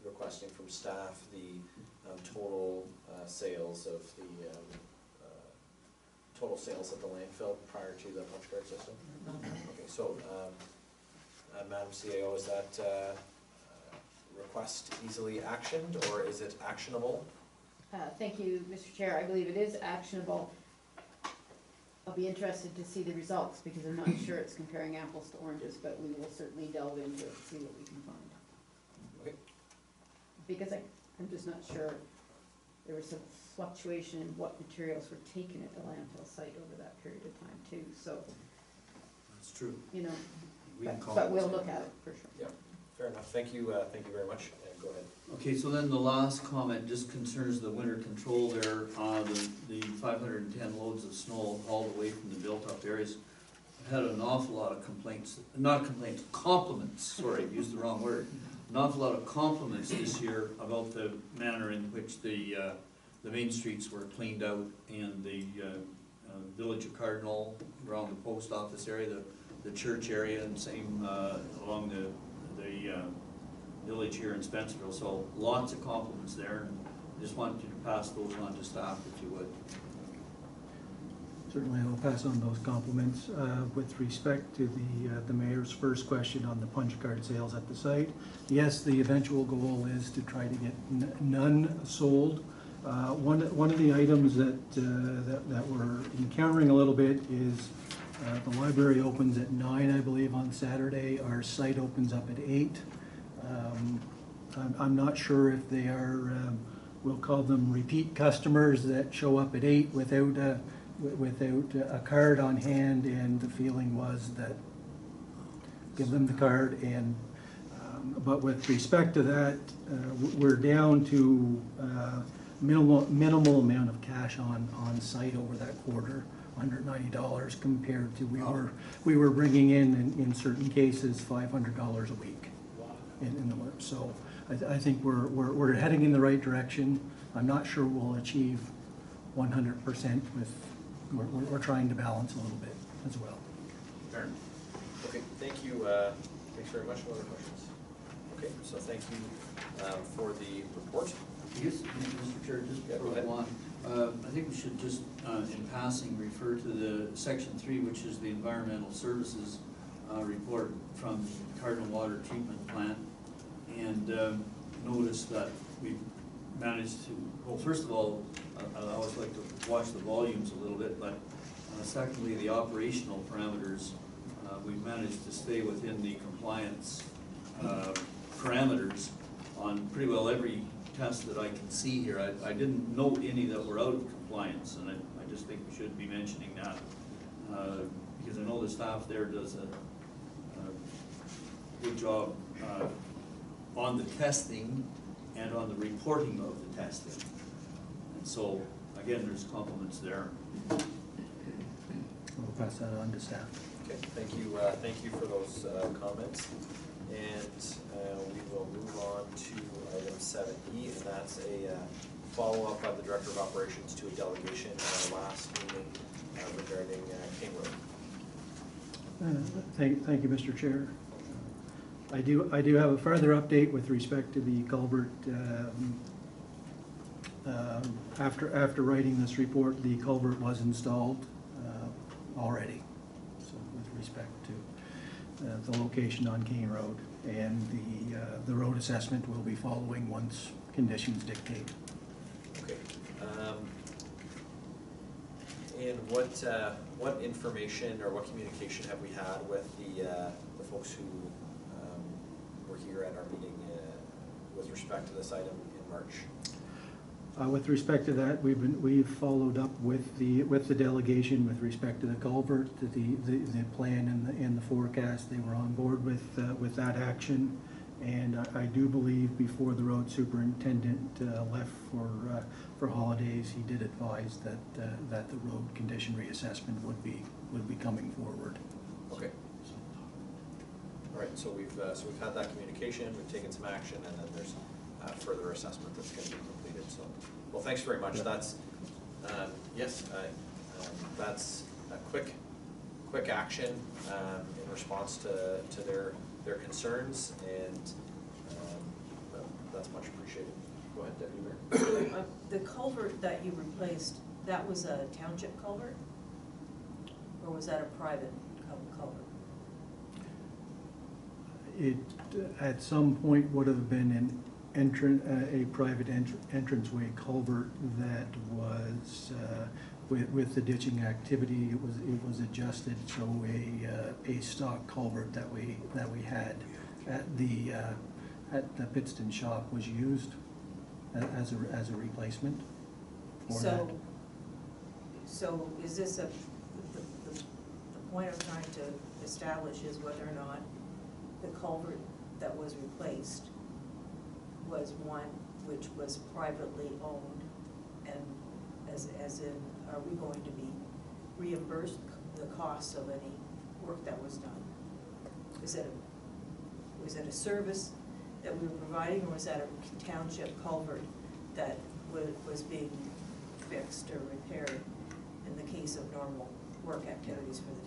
requesting from staff the total sales of the total sales at the landfill prior to the punch card system? Okay, so Madam CAO, is that request easily actioned, or is it actionable? Thank you, Mr. Chair. I believe it is actionable. I'll be interested to see the results because I'm not sure it's comparing apples to oranges, but we will certainly delve into it and see what we can find. Okay. Because I'm just not sure. There was some fluctuation in what materials were taken at the landfill site over that period of time too, so, That's true. We can call but it. we'll look at it for sure. Yeah, fair enough. Thank you very much. Go ahead. Okay, so then the last comment just concerns the winter control there, the 510 loads of snow hauled away from the built-up areas. I had an awful lot of compliments, sorry, I used the wrong word. An awful lot of compliments this year about the manner in which the main streets were cleaned out and the village of Cardinal, around the post office area, the church area, and same along the village here in Spencerville. So lots of compliments there, and just wanted you to pass those on to staff if you would. Certainly, I'll pass on those compliments. With respect to the mayor's first question on the punch card sales at the site, yes, the eventual goal is to try to get none sold. One of the items that we're encountering a little bit is the library opens at 9, I believe, on Saturday. Our site opens up at 8. I'm not sure if they are, we'll call them repeat customers that show up at 8 without a card on hand, and the feeling was that give them the card. And but with respect to that, we're down to minimal amount of cash on site over that quarter. $190 compared to we were bringing in certain cases, $500 a week in the work. So I think we're heading in the right direction. I'm not sure we'll achieve 100% with, we're trying to balance a little bit as well. Fair. Okay, thank you, thanks very much. No other questions? Okay, so thank you for the report. Yes, Mr. Chair, just Yeah, go before ahead. we go on, I think we should just, in passing, refer to the section 3, which is the environmental services report from the Cardinal Water Treatment Plant. And notice that we managed to, well, first of all, I always like to watch the volumes a little bit, but secondly, the operational parameters, we managed to stay within the compliance parameters on pretty well every test that I can see here. I didn't note any that were out of compliance, and I just think we should be mentioning that, because I know the staff there does a good job on the testing and on the reporting of the testing. And so, again, there's compliments there. We'll pass that on to staff. Okay, thank you for those comments. And we will move on to item 7E, and that's a follow-up by the Director of Operations to a delegation at our last meeting regarding King Road. Thank you, Mr. Chair. I do have a further update with respect to the culvert. After writing this report, the culvert was installed already. So with respect to the location on Kane Road, and the road assessment will be following once conditions dictate. Okay. And what information or what communication have we had with the folks who were here at our meeting with respect to this item in March? With respect to that, we've followed up with the delegation with respect to the culvert, the plan and the forecast. They were on board with that action, and I do believe before the road superintendent left for holidays, he did advise that the road condition reassessment would be coming forward. Okay. All right. So we've had that communication. We've taken some action, and then there's further assessment that's going to be completed. So, well, thanks very much. That's yes, that's a quick action in response to their concerns, and that's much appreciated. Go ahead, Deputy Mayor. The culvert that you replaced, that was a township culvert? Or was that a private culvert? It at some point would have been a private entranceway culvert that was with the ditching activity. It was adjusted, so a stock culvert that we had at the Pittston shop was used as a replacement for that. So is this the point I'm trying to establish is whether or not the culvert that was replaced was one which was privately owned, and as in, are we going to be reimbursed the costs of any work that was done? Was it a service that we were providing, or was that a township culvert that was being fixed or repaired in the case of normal work activities for the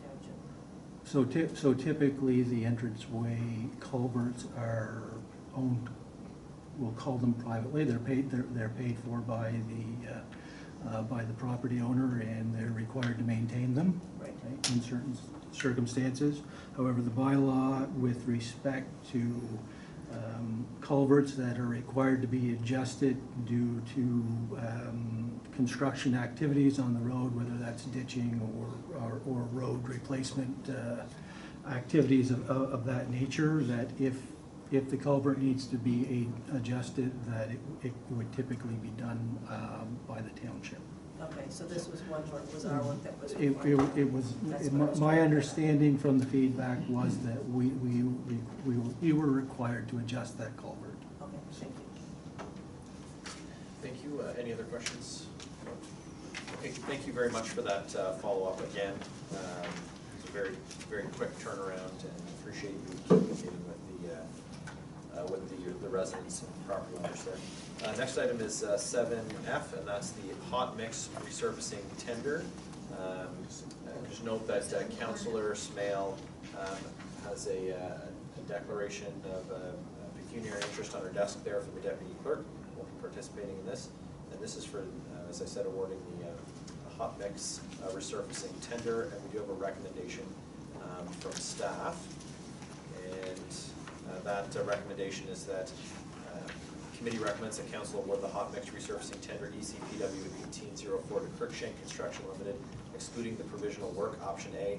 township? So typically, the entranceway culverts are owned, we'll call them privately. They're paid for by the property owner, and they're required to maintain them, right, in certain circumstances. However, the bylaw with respect to culverts that are required to be adjusted due to construction activities on the road, whether that's ditching or road replacement activities of that nature, that if the culvert needs to be adjusted, that it would typically be done by the township. Okay, so this was one where it was our work that was It required. was, my understanding from the feedback was that we were required to adjust that culvert. Okay, thank you. Thank you. Any other questions? Okay, thank you very much for that follow-up again. It's a very, very quick turnaround, and appreciate you communicating with the residents and property owners there. Next item is 7F, and that's the hot mix resurfacing tender. Just note that Councillor Smale has a declaration of pecuniary interest on her desk there from the deputy clerk. Will be participating in this, and this is for, as I said, awarding the hot mix resurfacing tender, and we do have a recommendation from staff, and that recommendation is that committee recommends that council award the hot mix resurfacing tender ECPW 1804 to Cruikshank Construction Limited, excluding the provisional work, option A,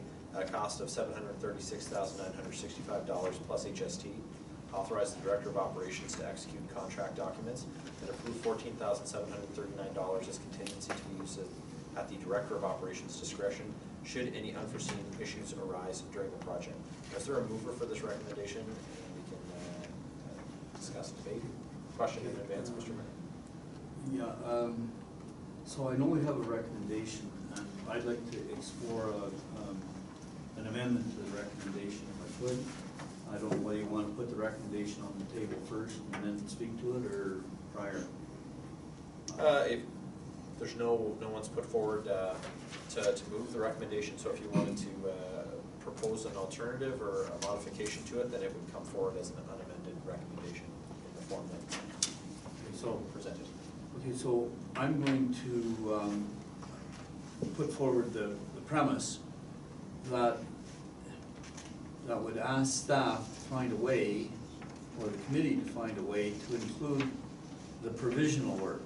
cost of $736,965 plus HST. Authorize the Director of Operations to execute contract documents, and approve $14,739 as contingency to be used at the Director of Operations' discretion should any unforeseen issues arise during the project. Is there a mover for this recommendation? And we can discuss debate. Question in advance, Mr. Mayor. Yeah, so I know we have a recommendation, and I'd like to explore an amendment to the recommendation if I could. I don't know whether you want to put the recommendation on the table first and then speak to it, or prior. If there's no one's put forward to move the recommendation, so if you wanted to propose an alternative or a modification to it, then it would come forward as an unamended recommendation in the form that so presented. Okay, so I'm going to put forward the premise that would ask staff to find a way, or the committee to find a way, to include the provisional work.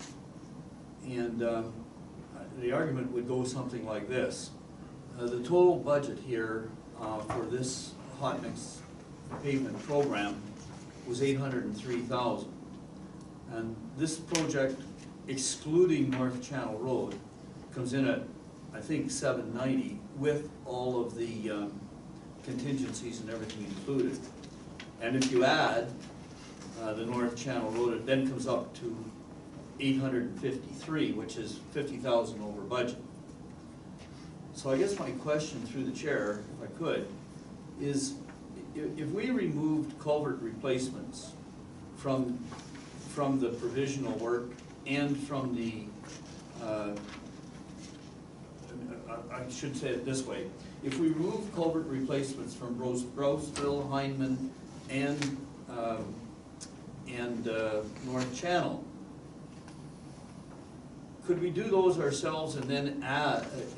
And the argument would go something like this. The total budget here for this hot mix pavement program was $803,000. And this project, excluding North Channel Road, comes in at, I think, $790 with all of the contingencies and everything included. And if you add the North Channel Road, it then comes up to $853, which is $50,000 over budget. So I guess my question through the chair, if I could, is if we removed culvert replacements from the provisional work and from the, I should say it this way, if we remove culvert replacements from Browsville, Hindman, and North Channel, could we do those ourselves and then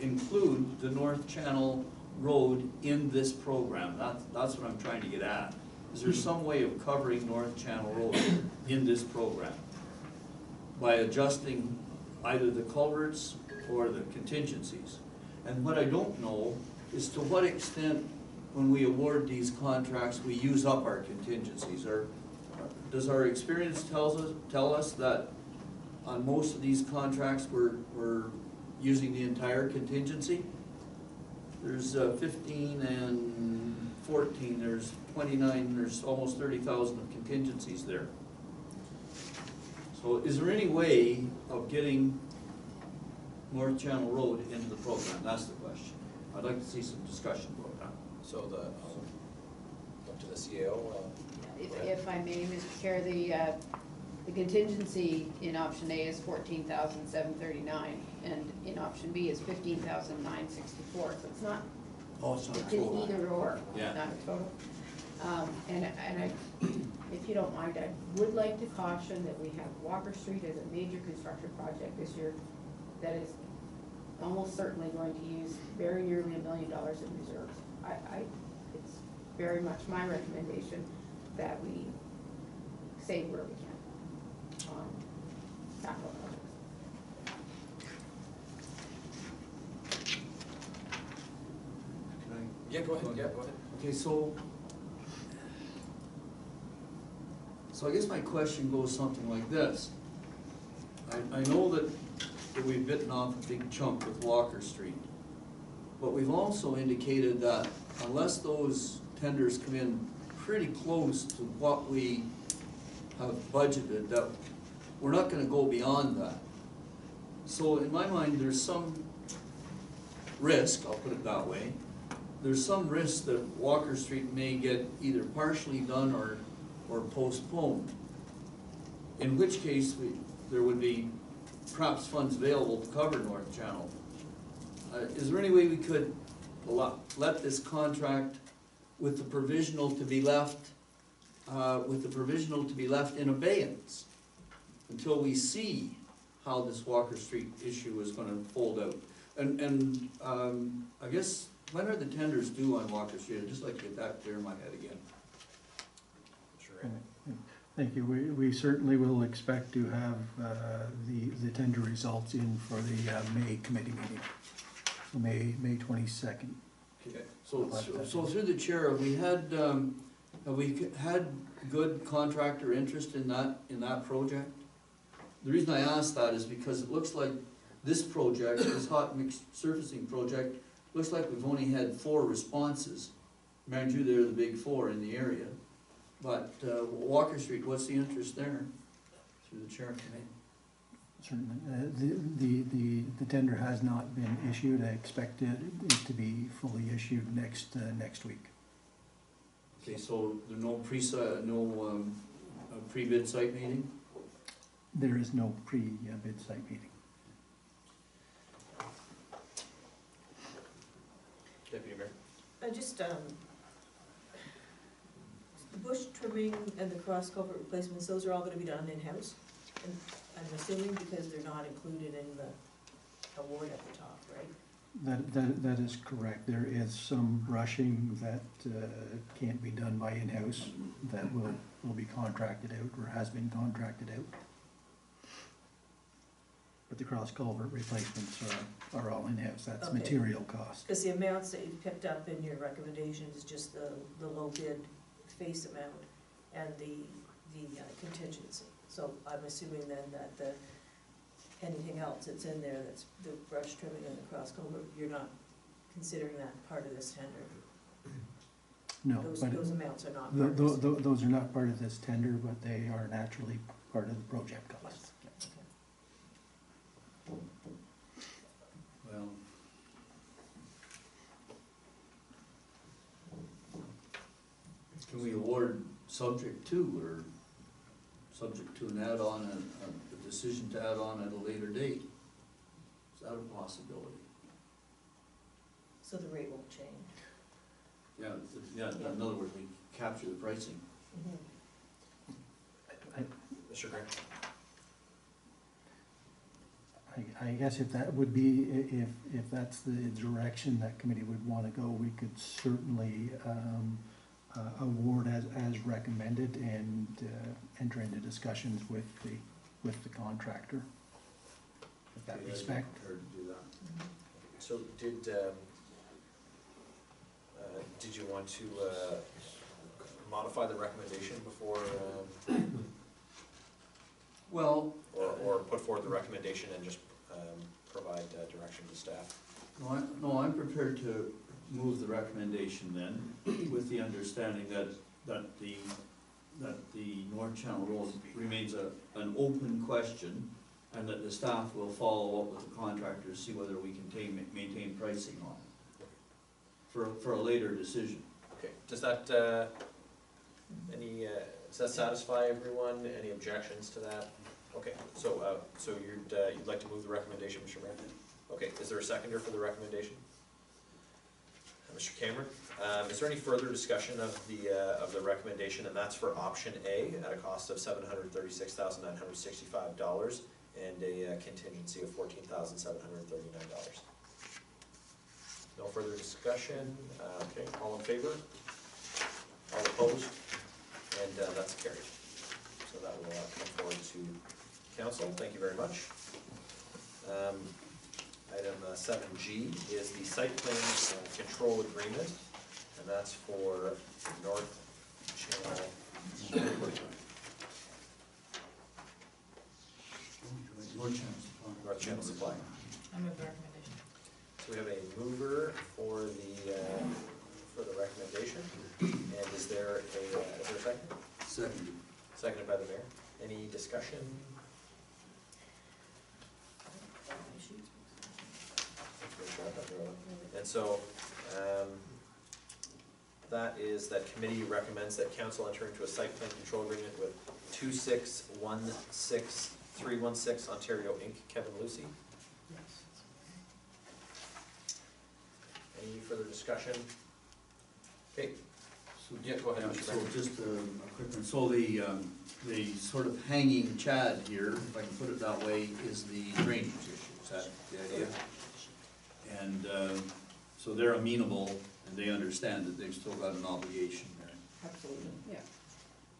include the North Channel Road in this program? That's what I'm trying to get at. Is there some way of covering North Channel Road in this program by adjusting either the culverts or the contingencies? And what I don't know is to what extent, when we award these contracts, we use up our contingencies. Or does our experience tell us that on most of these contracts we're using the entire contingency? There's 15 and 14, there's 29, there's almost 30,000 of contingencies there. So is there any way of getting North Channel Road into the program? That's the question. I'd like to see some discussion about that. So up to the CAO. If I may, Mr. Chair, the contingency in option A is $14,739, and in option B is $15,964. So it's not. Oh, it's not It's a an total. either or, Yeah. not a total. And I, if you don't mind, I would like to caution that we have Walker Street as a major construction project this year that is almost certainly going to use very nearly $1 million in reserves. It's very much my recommendation that we save where we can on capital projects. Can I? Yeah, go ahead. Yeah, go ahead. Okay, so I guess my question goes something like this. I know that we've bitten off a big chunk with Walker Street, but we've also indicated that unless those tenders come in pretty close to what we have budgeted, that we're not gonna go beyond that. So in my mind, there's some risk, I'll put it that way, there's some risk that Walker Street may get either partially done or postponed. In which case, there would be perhaps funds available to cover North Channel. Is there any way we could let this contract with the provisional to be left, in abeyance until we see how this Walker Street issue is gonna fold out? And I guess, when are the tenders due on Walker Street? I'd just like to get that clear in my head again. Sure. Thank you. We certainly will expect to have the tender results in for the May committee meeting, so May 22nd. Okay, so through the chair, have we had good contractor interest in that project? The reason I ask that is because it looks like this project, this hot mix surfacing project, looks like we've only had 4 responses. Mind you, they're the big 4 in the area. But Walker Street, what's the interest there? Through the chair committee. Certainly. The tender has not been issued. I expect it to be fully issued next week. Okay, so there's no pre-bid site meeting? There is no pre-bid site meeting. Deputy Mayor? The bush trimming and the cross culvert replacements, those are all gonna be done in-house? And I'm assuming because they're not included in the award at the top, right? That is correct. There is some brushing that can't be done by in-house that will be contracted out or has been contracted out. But the cross culvert replacements are all in-house. That's Okay. material cost. Because the amounts that you picked up in your recommendations is just the low bid face amount and the contingency. So I'm assuming then that anything else that's in there, that's the brush trimming and the cross culvert, you're not considering that part of this tender? No, but Those amounts are not part of this. those are not part of this tender, but they are naturally part of the project cost. Well, can we award subject to, or subject to an add-on, a decision to add on at a later date? Is that a possibility? So the rate won't change. Yeah, in other words, we capture the pricing. Mr. Grant? I guess if that would be, if that's the direction that committee would want to go, we could certainly award as recommended and enter into discussions with the contractor. With that respect. Prepared to do that. So did you want to modify the recommendation before, Well, or put forward the recommendation and just provide direction to staff? no, I'm prepared to move the recommendation then, with the understanding that the North Channel Road remains an open question, and that the staff will follow up with the contractor to see whether we can maintain pricing on it for a later decision. Okay, does that, does that satisfy everyone? Any objections to that? Okay, so you'd like to move the recommendation, Mr. Mayor? Okay, is there a seconder for the recommendation? Mr. Cameron, is there any further discussion of the recommendation, and that's for option A at a cost of $736,965 and a contingency of $14,739? No further discussion. Okay, all in favor? All opposed? And that's carried. So that will come forward to council. Thank you very much. Item 7G is the site plan control agreement, and that's for North Channel. North Channel Supply. I move the recommendation. So we have a mover for the recommendation, and is there a second? Second. Seconded by the mayor. Any discussion? And so, that is that committee recommends that council enter into a site plan control agreement with 2616316 Ontario Inc., Kevin Lucy. Any further discussion? Okay, So, yeah, go ahead. yeah, Mr. so Brennan. just a quick one, so the sort of hanging chad here, if I can put it that way, is the drainage issue, is that the idea? And, so they're amenable, and they understand that they've still got an obligation there. Absolutely, yeah.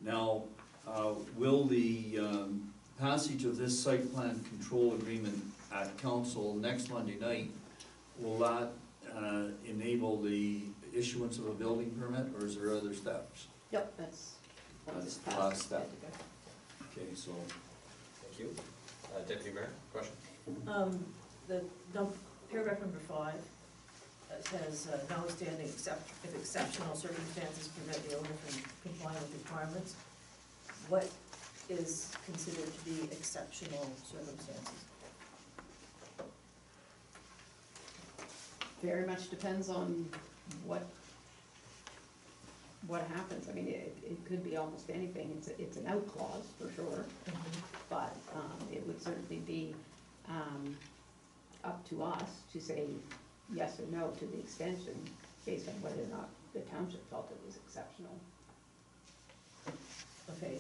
Now, will the passage of this site plan control agreement at council next Monday night, will that enable the issuance of a building permit, or is there other steps? Yep, that's. once That's it's the passed, last it's step. good to go. Okay, so, Thank you. Deputy Mayor, question? Paragraph number 5 says, notwithstanding if exceptional circumstances prevent the owner from complying with requirements, what is considered to be exceptional circumstances? Very much depends on what happens. I mean, it could be almost anything. It's an out clause for sure, but it would certainly be up to us to say yes or no to the extension based on whether or not the township felt it was exceptional. Okay,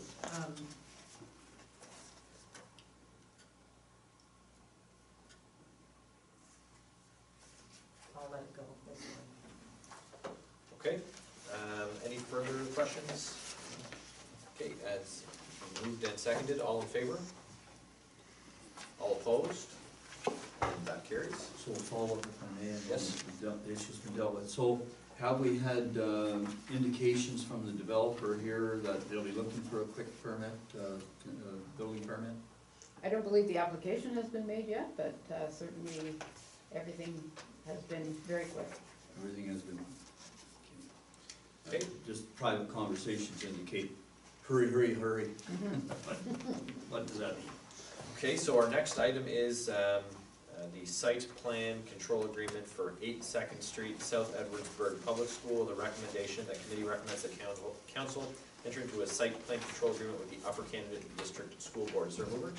I'll let it go, that's fine. Okay, any further questions? Okay, as moved and seconded, all in favor? All opposed? That carries. so follow-up if I may, and Yes. the issue's been dealt with. So, have we had indications from the developer here that they'll be looking for a quick permit, building permit? I don't believe the application has been made yet, but certainly everything has been very quick. Everything has been, Okay. just private conversations indicate, hurry, hurry, hurry. What does that mean? Okay, so our next item is the site plan control agreement for 8 2nd Street, South Edwardsburg Public School. The recommendation, the committee recommends that council enter into a site plan control agreement with the Upper Canada District School Board. Is there a mover?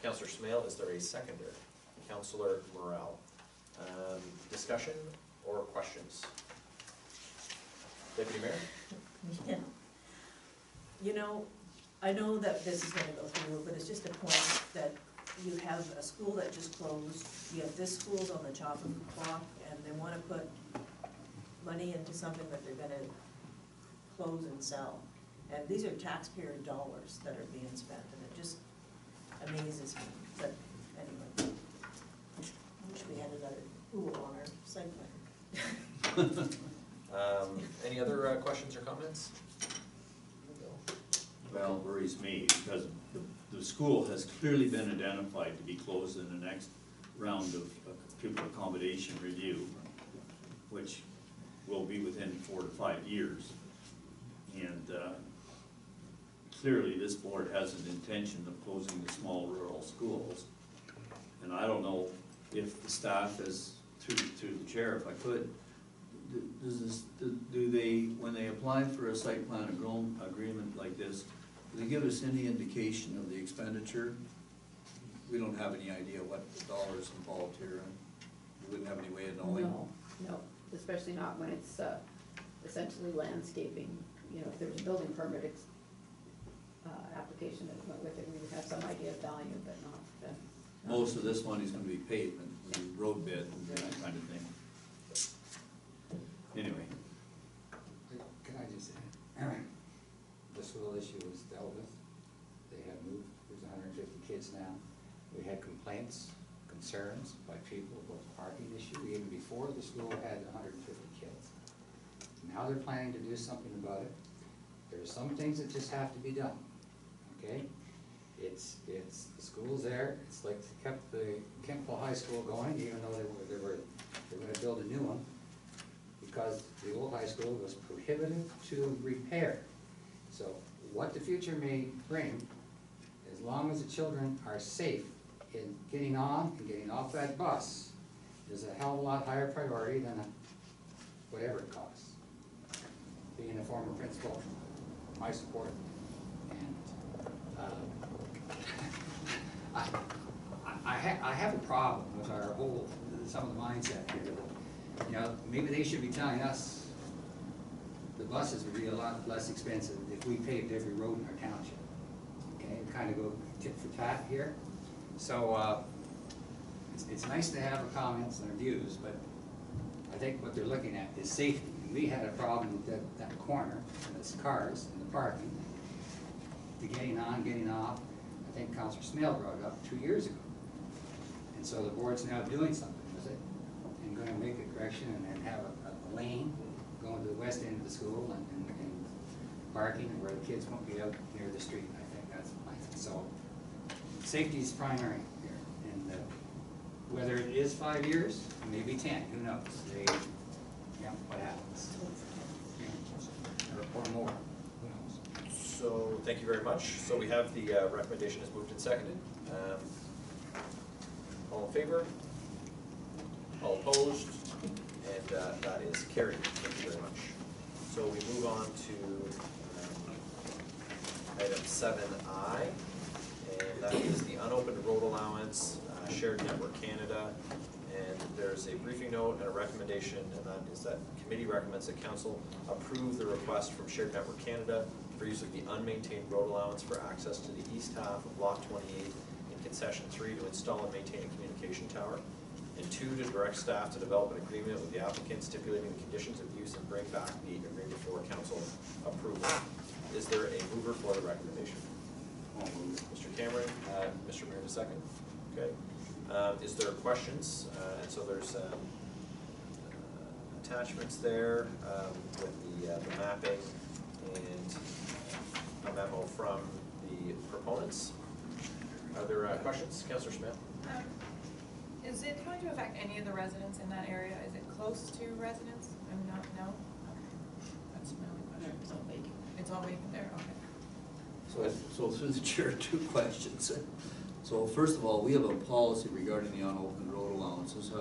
Councillor Smale, is there a seconder? Councillor Morrell. Discussion or questions? Deputy Mayor? Yeah. You know, I know that this is gonna go through, but it's just a point that you have a school that just closed, you have this school's on the chopping block, and they wanna put money into something that they're gonna close and sell. And these are taxpayer dollars that are being spent, and it just amazes me, but anyway. Wish we had another pool on our site plan. Any other questions or comments? Well, it worries me, because the school has clearly been identified to be closed in the next round of pupil accommodation review, which will be within 4 to 5 years. And clearly, this board has an intention of closing the small rural schools. And I don't know if the staff is, through the chair, if I could, do they, when they apply for a site plan agreement like this, do they give us any indication of the expenditure? We don't have any idea what the dollars involved here, and we wouldn't have any way of knowing. No, especially not when it's essentially landscaping. You know, if there's a building permit, application that went with it, we would have some idea of value, but not. Most of this money is gonna be pavement, road bed, and that kind of thing. Anyway, Can I just say, the school issue was dealt with. They have moved, there's 150 kids now. We had complaints, concerns by people about the parking issue, even before the school had 150 kids. Now they're planning to do something about it. There's some things that just have to be done, okay? It's, the school's there, it's like they kept the Kempville High School going, even though they were gonna build a new one, because the old high school was prohibitive to repair. So what the future may bring, as long as the children are safe in getting on and getting off that bus, is a hell of a lot higher priority than whatever it costs. Being a former principal, I support it. And I have a problem with our whole, some of the mindset here. That, you know, maybe they should be telling us the buses would be a lot less expensive if we paved every road in our township. Okay, kind of go tit for tat here. So it's nice to have our comments and our views, but I think what they're looking at is safety. And we had a problem with that corner, and those cars in the parking, the getting on, getting off. I think Councilor Smale brought it up 2 years ago. And so the board's now doing something with it, and gonna make a correction and have a lane going to the west end of the school and parking where the kids won't be out near the street. I think that's fine. So safety is primary here, and whether it is 5 years, maybe 10, who knows? What happens? Or more, who knows? So, thank you very much. So we have the recommendation is moved and seconded. All in favor? All opposed? And that is carried. Thank you very much. So we move on to item 7I, and that is the unopened road allowance, Shared Network Canada. And there's a briefing note and a recommendation, and that is that committee recommends that council approve the request from Shared Network Canada for use of the unmaintained road allowance for access to the east half of Block 28 in Concession 3 to install and maintain a communication tower. And 2, to direct staff to develop an agreement with the applicant stipulating the conditions of use and bring back the agreement for council approval. Is there a mover for the recommendation? Mr. Cameron, Mr. Mayor, second. Okay. Is there questions? And so there's attachments there with the mapping and a memo from the proponents. Are there questions? Councillor Smith? Is it going to affect any of the residents in that area? Is it close to residents? I'm not, no? Okay. That's my only question. It's all vacant. It's all vacant there, okay. So through the chair, 2 questions. So first of all, we have a policy regarding the unopened road allowances.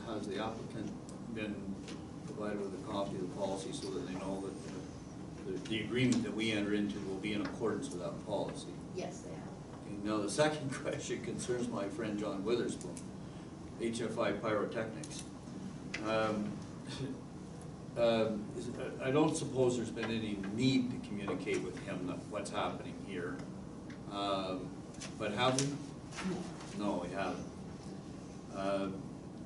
Has the applicant been provided with a copy of the policy so that they know that the agreement that we enter into will be in accordance with that policy? Yes, they have. Okay, now the second question concerns my friend John Witherspoon, HFI Pyrotechnics. I don't suppose there's been any need to communicate with him that what's happening here. But have we? No, we haven't.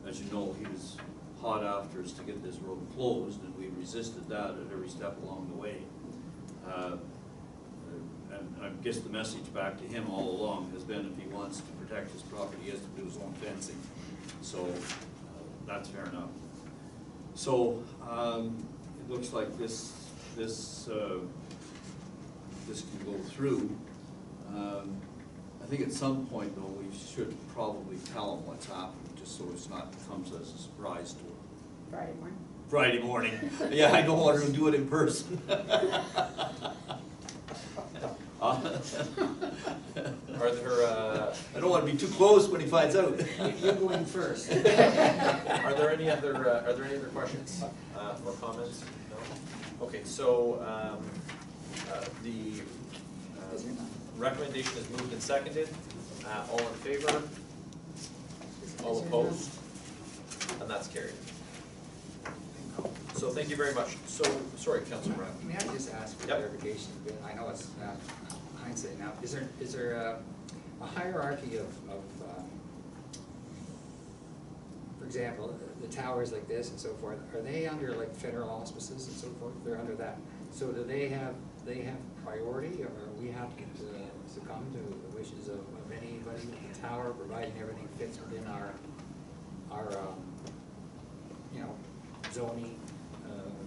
As you know, he was hot after us to get this road closed, and we resisted that at every step along the way. And I guess the message back to him all along has been if he wants to protect his property, he has to do his own fencing. So that's fair enough. So it looks like this can go through. I think at some point though, we should probably tell him what's happening, just so it's not comes as a surprise to him. Friday morning. Friday morning. Yeah, I don't want to do it in person. Are there, I don't want to be too close when he finds out. You're going first. are there any other questions or comments? No? Okay, so the recommendation is moved and seconded. All in favor? All opposed? And that's carried. So thank you very much. So, sorry, Councilor Brown. May I just ask for Yep. clarification? I know it's hindsight now. Is there a hierarchy of for example, the towers like this and so forth, are they under like federal auspices and so forth? They're under that. So do they have priority, or we have to succumb to the wishes of anybody with the tower, providing everything fits within our zoning,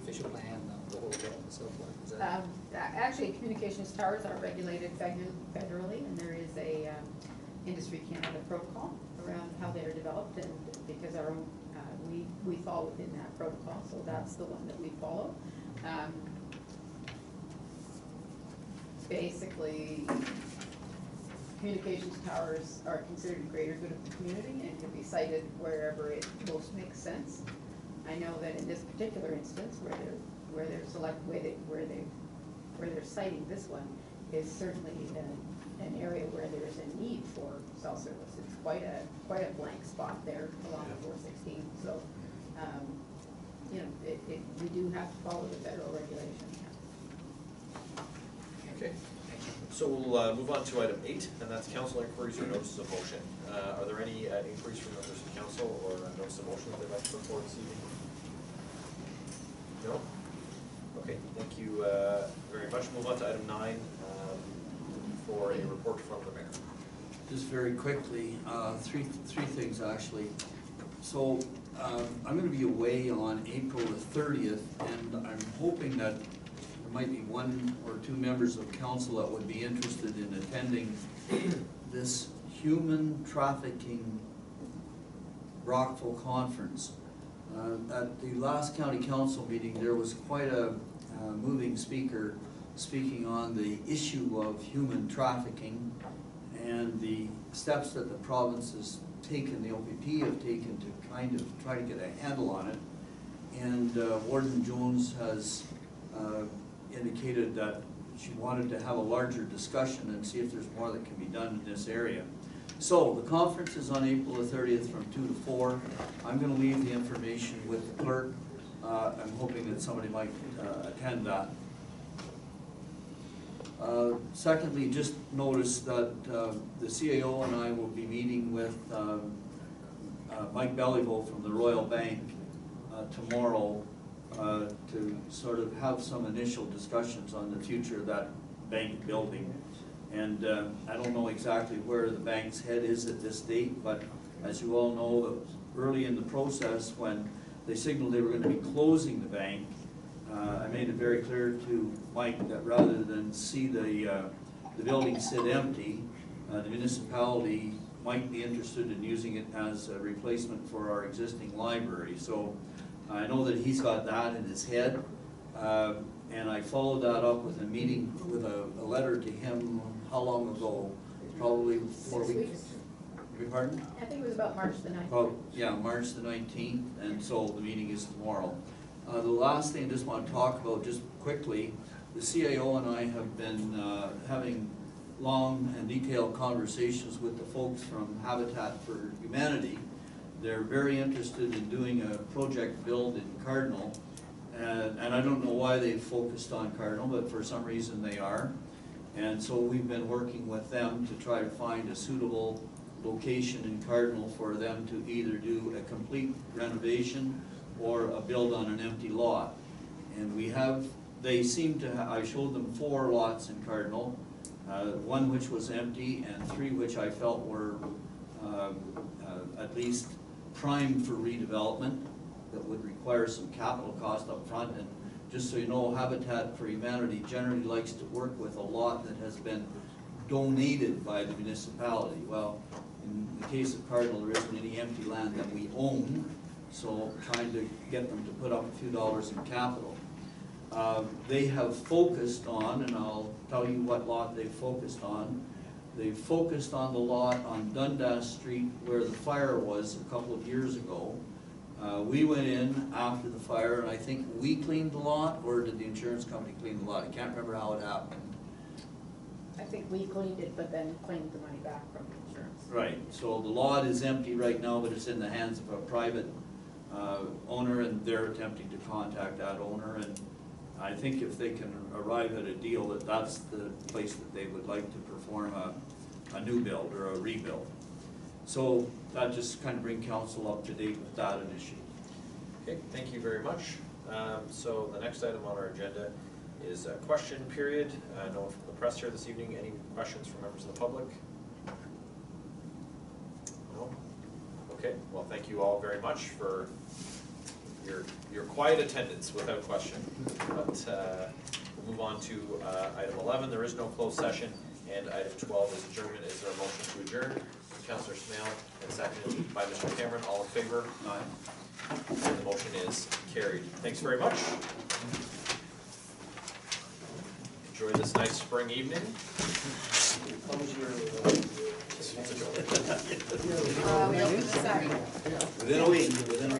official plan, the whole bit and so forth? Is that? Actually, communications towers are regulated federally, and there is a Industry Canada protocol around how they are developed, and because our own, we fall within that protocol, so that's the one that we follow. Basically, communications towers are considered a greater good of the community and can be sited wherever it most makes sense. I know that in this particular instance, where they're citing this one, is certainly an area where there's a need for cell service. It's quite a blank spot there along 416. So, you know, we do have to follow the federal regulation. Okay, so we'll move on to item 8, and that's council inquiries or notices of motion. Are there any inquiries from members of council or notices of motion that they'd like to put forward this evening? No? Okay, thank you very much. Move on to item 9 for a report from the mayor. Just very quickly, three things actually. So I'm going to be away on April the 30th, and I'm hoping that there might be 1 or 2 members of council that would be interested in attending this human trafficking Brockville conference. At the last county council meeting, there was quite a moving speaker speaking on the issue of human trafficking and the steps that the province has taken, the OPP have taken to kind of try to get a handle on it. And Warden Jones has indicated that she wanted to have a larger discussion and see if there's more that can be done in this area. So the conference is on April the 30th from 2 to 4. I'm going to leave the information with the clerk. I'm hoping that somebody might attend that. Secondly, just notice that the CAO and I will be meeting with Mike Belliveau from the Royal Bank tomorrow to sort of have some initial discussions on the future of that bank building. And I don't know exactly where the bank's head is at this date, but as you all know, early in the process when they signaled they were going to be closing the bank, I made it very clear to Mike that rather than see the building sit empty, the municipality might be interested in using it as a replacement for our existing library. So I know that he's got that in his head, and I followed that up with a meeting, with a letter to him, how long ago? Probably 4 weeks. Beg your pardon? I think it was about March the 19th. Oh, yeah, March the 19th, and so the meeting is tomorrow. The last thing I just want to talk about just quickly, the CAO and I have been having long and detailed conversations with the folks from Habitat for Humanity. They're very interested in doing a project build in Cardinal, and I don't know why they focused on Cardinal, but for some reason they are. And so we've been working with them to try to find a suitable location in Cardinal for them to either do a complete renovation or a build on an empty lot. And they seem to I showed them 4 lots in Cardinal, 1 which was empty and 3 which I felt were at least primed for redevelopment that would require some capital cost up front. And just so you know, Habitat for Humanity generally likes to work with a lot that has been donated by the municipality. Well, in the case of Cardinal, there isn't any empty land that we own, so trying to get them to put up a few dollars in capital. They have focused on, and I'll tell you what lot they've focused on. They've focused on the lot on Dundas Street where the fire was a couple of years ago. We went in after the fire, and I think we cleaned the lot, or did the insurance company clean the lot? I can't remember how it happened. I think we cleaned it, but then claimed the money back from the insurance. Right, so the lot is empty right now, but it's in the hands of a private owner, and they're attempting to contact that owner. And I think if they can arrive at a deal, that's the place that they would like to perform a new build or a rebuild. So that just kind of bring council up to date with that initiative. Okay, thank you very much. So the next item on our agenda is a question period. No one from the press here this evening. Any questions from members of the public? No? Okay, well, thank you all very much for your quiet attendance without question. But we'll move on to item 11. There is no closed session. And item 12 is adjournment. Is there a motion to adjourn? Councillor Smale, and seconded by Mr. Cameron. All in favor? Aye. And the motion is carried. Thanks very much. Enjoy this nice spring evening. We open this up. Within a week, within a